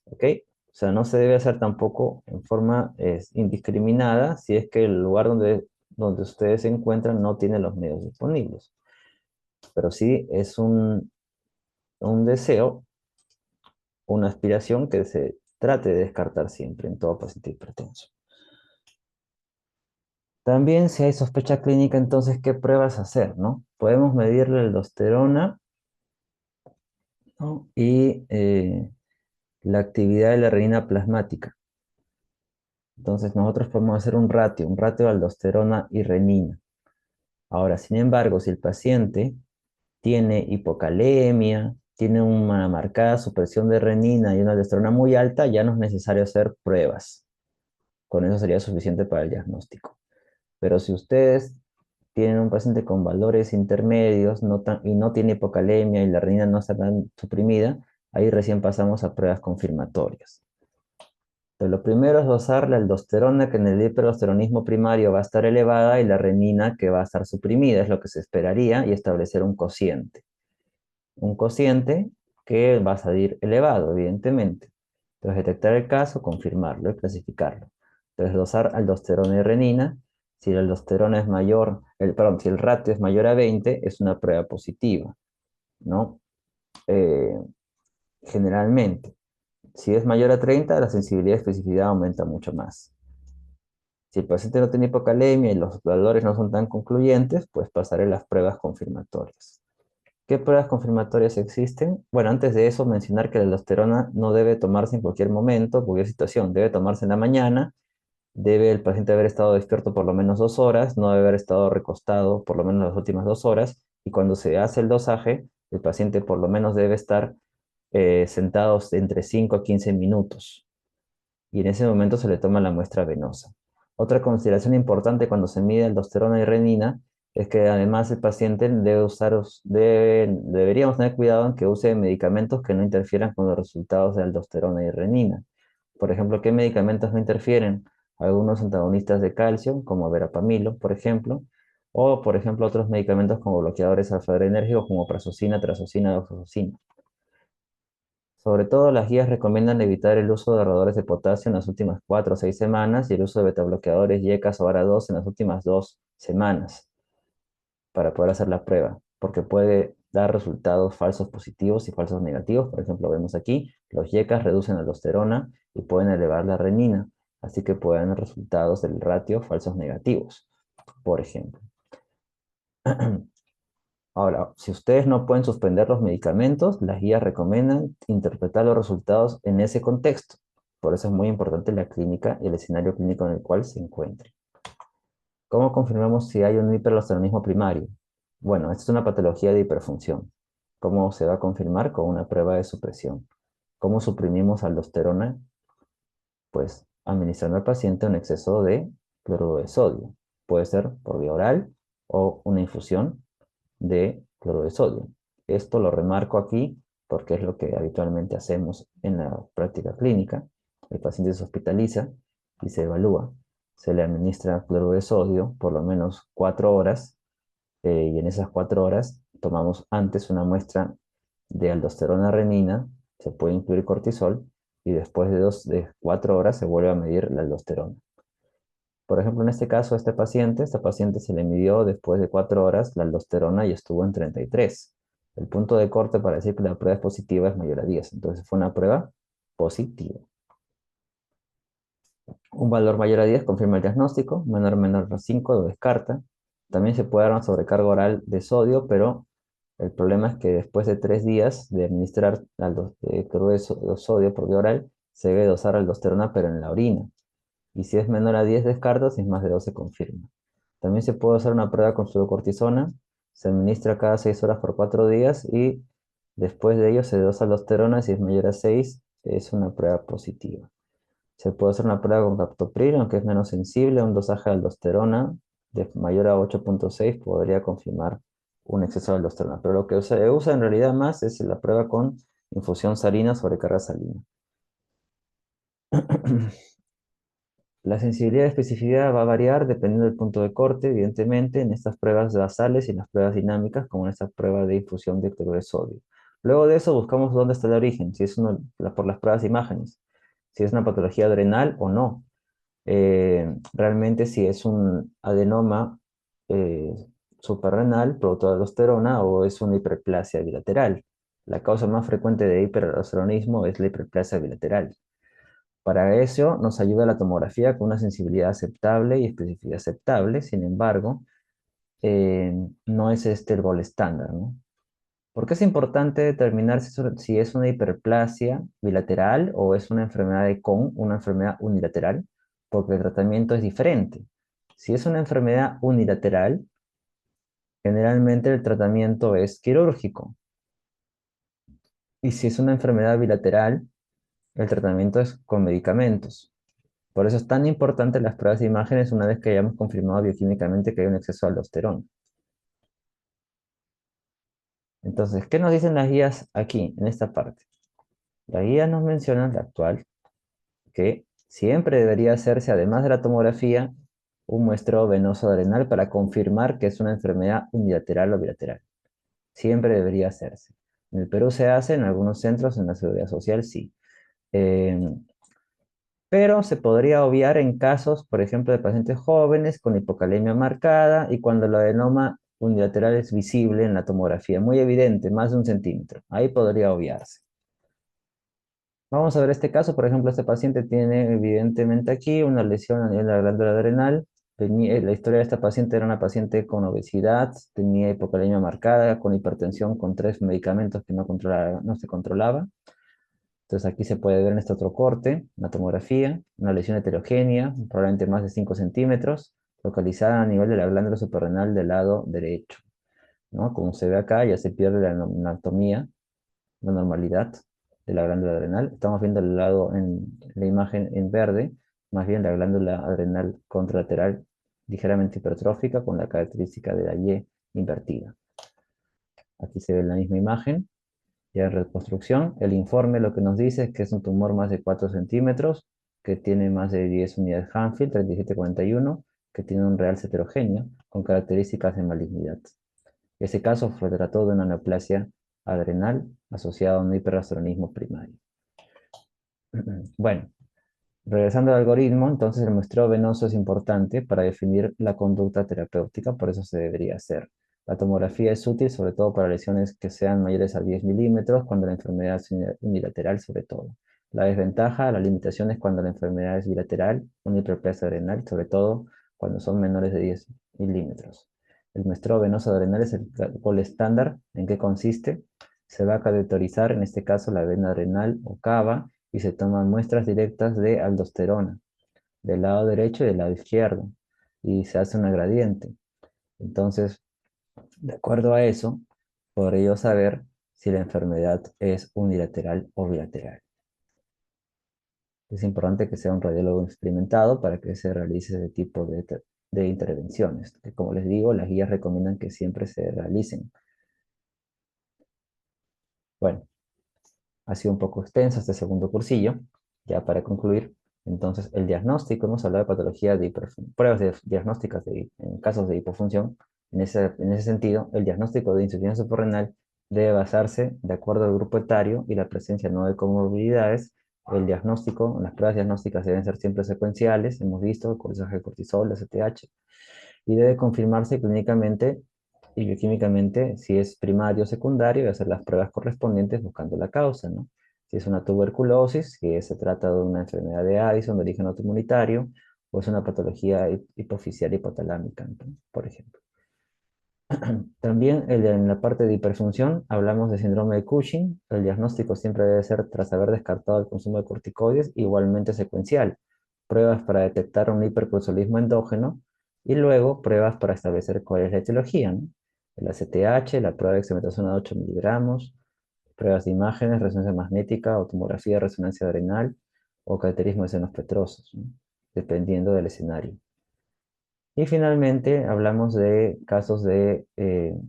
¿ok? O sea, no se debe hacer tampoco en forma indiscriminada si es que el lugar donde ustedes se encuentran no tiene los medios disponibles. Pero sí es un deseo, una aspiración que se trate de descartar siempre en todo paciente hipertenso. También si hay sospecha clínica, entonces, ¿qué pruebas hacer, no? Podemos medirle la aldosterona, ¿no? Y la actividad de la renina plasmática. Entonces nosotros podemos hacer un ratio de aldosterona y renina. Ahora, sin embargo, si el paciente tiene hipocalemia, tiene una marcada supresión de renina y una aldosterona muy alta, ya no es necesario hacer pruebas. Con eso sería suficiente para el diagnóstico. Pero si ustedes tienen un paciente con valores intermedios y no tiene hipocalemia y la renina no está tan suprimida, ahí recién pasamos a pruebas confirmatorias. Entonces, lo primero es dosar la aldosterona, que en el hiperaldosteronismo primario va a estar elevada, y la renina, que va a estar suprimida, es lo que se esperaría, y establecer un cociente. Un cociente que va a salir elevado, evidentemente. Entonces, detectar el caso, confirmarlo y clasificarlo. Entonces, dosar aldosterona y renina. Si la aldosterona es mayor, perdón, si el ratio es mayor a 20, es una prueba positiva, ¿no? Eh, generalmente. Si es mayor a 30, la sensibilidad y especificidad aumenta mucho más. Si el paciente no tiene hipocalemia y los valores no son tan concluyentes, pues pasaré las pruebas confirmatorias. ¿Qué pruebas confirmatorias existen? Bueno, antes de eso, mencionar que la aldosterona no debe tomarse en cualquier momento, cualquier situación. Debe tomarse en la mañana, debe el paciente haber estado despierto por lo menos 2 horas, no debe haber estado recostado por lo menos las últimas 2 horas, y cuando se hace el dosaje, el paciente por lo menos debe estar sentado entre 5 a 15 minutos, y en ese momento se le toma la muestra venosa. Otra consideración importante cuando se mide aldosterona y renina es que además el paciente deberíamos tener cuidado en que use medicamentos que no interfieran con los resultados de aldosterona y renina. Por ejemplo, ¿qué medicamentos no interfieren? Algunos antagonistas de calcio, como verapamilo, por ejemplo, o por ejemplo otros medicamentos como bloqueadores alfa-adrenérgicos como prazosina, trazosina, doxorubicina. Sobre todo, las guías recomiendan evitar el uso de ahorradores de potasio en las últimas 4 o 6 semanas, y el uso de betabloqueadores YECAS o ARA2 en las últimas 2 semanas para poder hacer la prueba, porque puede dar resultados falsos positivos y falsos negativos. Por ejemplo, vemos aquí, los YECAS reducen aldosterona y pueden elevar la renina, así que pueden dar resultados del ratio falsos negativos, por ejemplo. Ahora, si ustedes no pueden suspender los medicamentos, las guías recomiendan interpretar los resultados en ese contexto. Por eso es muy importante la clínica y el escenario clínico en el cual se encuentre. ¿Cómo confirmamos si hay un hiperaldosteronismo primario? Bueno, esta es una patología de hiperfunción. ¿Cómo se va a confirmar? Con una prueba de supresión. ¿Cómo suprimimos aldosterona? Pues administrando al paciente un exceso de cloruro de sodio. Puede ser por vía oral o una infusión de cloruro de sodio. Esto lo remarco aquí porque es lo que habitualmente hacemos en la práctica clínica. El paciente se hospitaliza y se evalúa. Se le administra cloruro de sodio por lo menos 4 horas, y en esas 4 horas tomamos antes una muestra de aldosterona renina, se puede incluir cortisol, y después de 4 horas se vuelve a medir la aldosterona. Por ejemplo, en este caso, esta paciente se le midió después de 4 horas la aldosterona y estuvo en 33. El punto de corte para decir que la prueba es positiva es mayor a 10. Entonces fue una prueba positiva. Un valor mayor a 10 confirma el diagnóstico, menor a 5 lo descarta. También se puede dar una sobrecarga oral de sodio, pero el problema es que después de 3 días de administrar cloruro de sodio por vía oral, se debe dosar aldosterona, pero en la orina. Y si es menor a 10 descarta, si es más de 12 confirma. También se puede hacer una prueba con fluorocortisona, se administra cada 6 horas por 4 días, y después de ello se dosa aldosterona. Si es mayor a 6, es una prueba positiva. Se puede hacer una prueba con captopril, aunque es menos sensible. Un dosaje de aldosterona de mayor a 8,6 podría confirmar un exceso de aldosterona. Pero lo que se usa en realidad más es la prueba con infusión salina sobre carga salina. La sensibilidad y especificidad va a variar dependiendo del punto de corte, evidentemente, en estas pruebas basales y en las pruebas dinámicas, como en esta prueba de infusión de cloruro de sodio. Luego de eso buscamos dónde está el origen, si es por las pruebas de imágenes, si es una patología adrenal o no. Realmente si es un adenoma eh, suprarrenal producto de aldosterona, o es una hiperplasia bilateral. La causa más frecuente de hiperaldosteronismo es la hiperplasia bilateral. Para eso nos ayuda la tomografía con una sensibilidad aceptable y especificidad aceptable. Sin embargo, no es este el gol estándar, ¿no? ¿Por qué es importante determinar si es una hiperplasia bilateral o es una enfermedad de Kohn, una enfermedad unilateral? Porque el tratamiento es diferente. Si es una enfermedad unilateral, generalmente el tratamiento es quirúrgico. Y si es una enfermedad bilateral, el tratamiento es con medicamentos. Por eso es tan importante las pruebas de imágenes una vez que hayamos confirmado bioquímicamente que hay un exceso de aldosterona. Entonces, ¿qué nos dicen las guías aquí, en esta parte? Las guías nos mencionan, la actual, que siempre debería hacerse, además de la tomografía, un muestreo venoso adrenal para confirmar que es una enfermedad unilateral o bilateral. Siempre debería hacerse. En el Perú se hace, en algunos centros, en la Seguridad Social sí. Eh, pero se podría obviar en casos, por ejemplo, de pacientes jóvenes con hipocalemia marcada y cuando el adenoma unilateral es visible en la tomografía, muy evidente, más de 1 centímetro. Ahí podría obviarse. Vamos a ver este caso, por ejemplo, este paciente tiene evidentemente aquí una lesión a nivel de la glándula adrenal. La historia de esta paciente era una paciente con obesidad, tenía hipocalemia marcada, con hipertensión, con 3 medicamentos que no se controlaba. Entonces aquí se puede ver en este otro corte, una tomografía, una lesión heterogénea, probablemente más de 5 centímetros, localizada a nivel de la glándula suprarrenal del lado derecho, ¿no? Como se ve acá, ya se pierde la anatomía, la normalidad de la glándula adrenal. Estamos viendo el lado en la imagen en verde, más bien la glándula adrenal contralateral ligeramente hipertrófica con la característica de la Y invertida. Aquí se ve la misma imagen, ya en reconstrucción. El informe lo que nos dice es que es un tumor más de 4 centímetros, que tiene más de 10 unidades Hanfield, 3741, que tiene un realce heterogéneo, con características de malignidad. Ese caso fue tratado de una neoplasia adrenal asociada a un hiperastronismo primario. Bueno, regresando al algoritmo, entonces el muestreo venoso es importante para definir la conducta terapéutica, por eso se debería hacer. La tomografía es útil sobre todo para lesiones que sean mayores a 10 milímetros, cuando la enfermedad es unilateral sobre todo. La desventaja, la limitación es cuando la enfermedad es bilateral, una hiperplasia adrenal, sobre todo cuando son menores de 10 milímetros. El muestreo venoso adrenal es el gol estándar. ¿En qué consiste? Se va a cateterizar, en este caso, la vena adrenal o cava, y se toman muestras directas de aldosterona del lado derecho y del lado izquierdo y se hace una gradiente. Entonces, de acuerdo a eso, podré yo saber si la enfermedad es unilateral o bilateral. Es importante que sea un radiólogo experimentado para que se realice ese tipo de intervenciones, que como les digo, las guías recomiendan que siempre se realicen. Bueno, ha sido un poco extenso este segundo cursillo. Ya para concluir, entonces el diagnóstico, hemos hablado de patología de pruebas diagnósticas en casos de hipofunción. En ese sentido, el diagnóstico de insuficiencia suprarrenal debe basarse de acuerdo al grupo etario y la presencia no de comorbilidades. El diagnóstico, las pruebas diagnósticas deben ser siempre secuenciales, hemos visto, el cortisol, el cortisol, la CTH, y debe confirmarse clínicamente y bioquímicamente si es primario o secundario y hacer las pruebas correspondientes buscando la causa, ¿no? Si es una tuberculosis, si se trata de una enfermedad de Addison de origen autoinmunitario, o es una patología hipoficial hipotalámica, ¿no? Por ejemplo. También en la parte de hiperfunción hablamos de síndrome de Cushing. El diagnóstico siempre debe ser tras haber descartado el consumo de corticoides, igualmente secuencial. Pruebas para detectar un hipercortisolismo endógeno y luego pruebas para establecer cuál es la etiología, ¿no? El ACTH, la prueba de dexametasona de 8 miligramos, pruebas de imágenes, resonancia magnética o tomografía de resonancia adrenal o cateterismo de senos petrosos, ¿no? Dependiendo del escenario. Y finalmente hablamos de casos de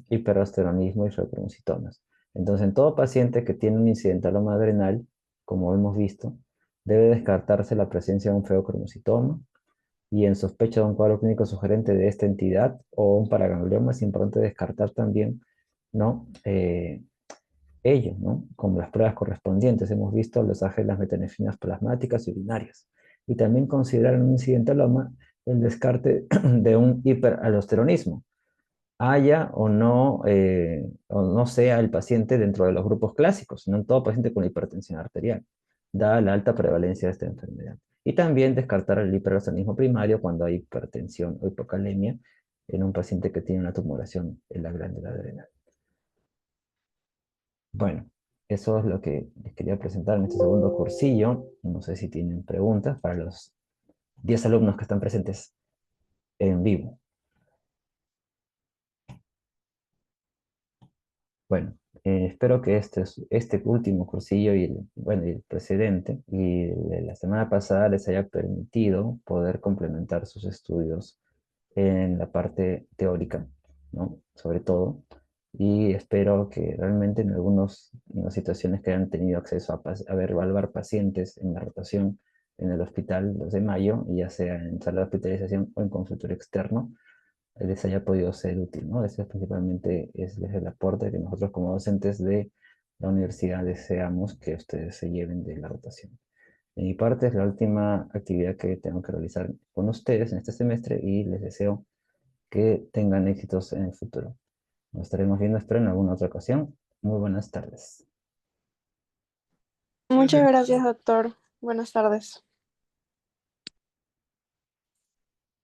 hiperaldosteronismo y fibromuscitomas. Entonces, en todo paciente que tiene un incidentaloma adrenal, como hemos visto, debe descartarse la presencia de un feocromocitoma y en sospecha de un cuadro clínico sugerente de esta entidad o un paraganglioma es importante descartar también, ¿no? Ello, ¿no? Como las pruebas correspondientes. Hemos visto los AG, las metanefrinas plasmáticas y urinarias. Y también considerar en un incidentaloma el descarte de un hiperaldosteronismo, haya o no sea el paciente dentro de los grupos clásicos, no en todo paciente con hipertensión arterial, dada la alta prevalencia de esta enfermedad. Y también descartar el hiperaldosteronismo primario cuando hay hipertensión o hipocalemia en un paciente que tiene una tumoración en la glándula adrenal. Bueno, eso es lo que les quería presentar en este segundo cursillo. No sé si tienen preguntas para los 10 alumnos que están presentes en vivo. Bueno, Espero que este último cursillo y bueno, y el precedente y el de la semana pasada les haya permitido poder complementar sus estudios en la parte teórica, ¿no? Sobre todo. Y espero que realmente en las situaciones que han tenido acceso a ver, evaluar pacientes en la rotación en el hospital 2 de mayo, y ya sea en sala de hospitalización o en consultorio externo, les haya podido ser útil, ¿no? Ese principalmente es el aporte que nosotros como docentes de la universidad deseamos que ustedes se lleven de la rotación. De mi parte es la última actividad que tengo que realizar con ustedes en este semestre y les deseo que tengan éxitos en el futuro. Nos estaremos viendo, espero, en alguna otra ocasión. Muy buenas tardes. Muchas gracias, doctor. Buenas tardes.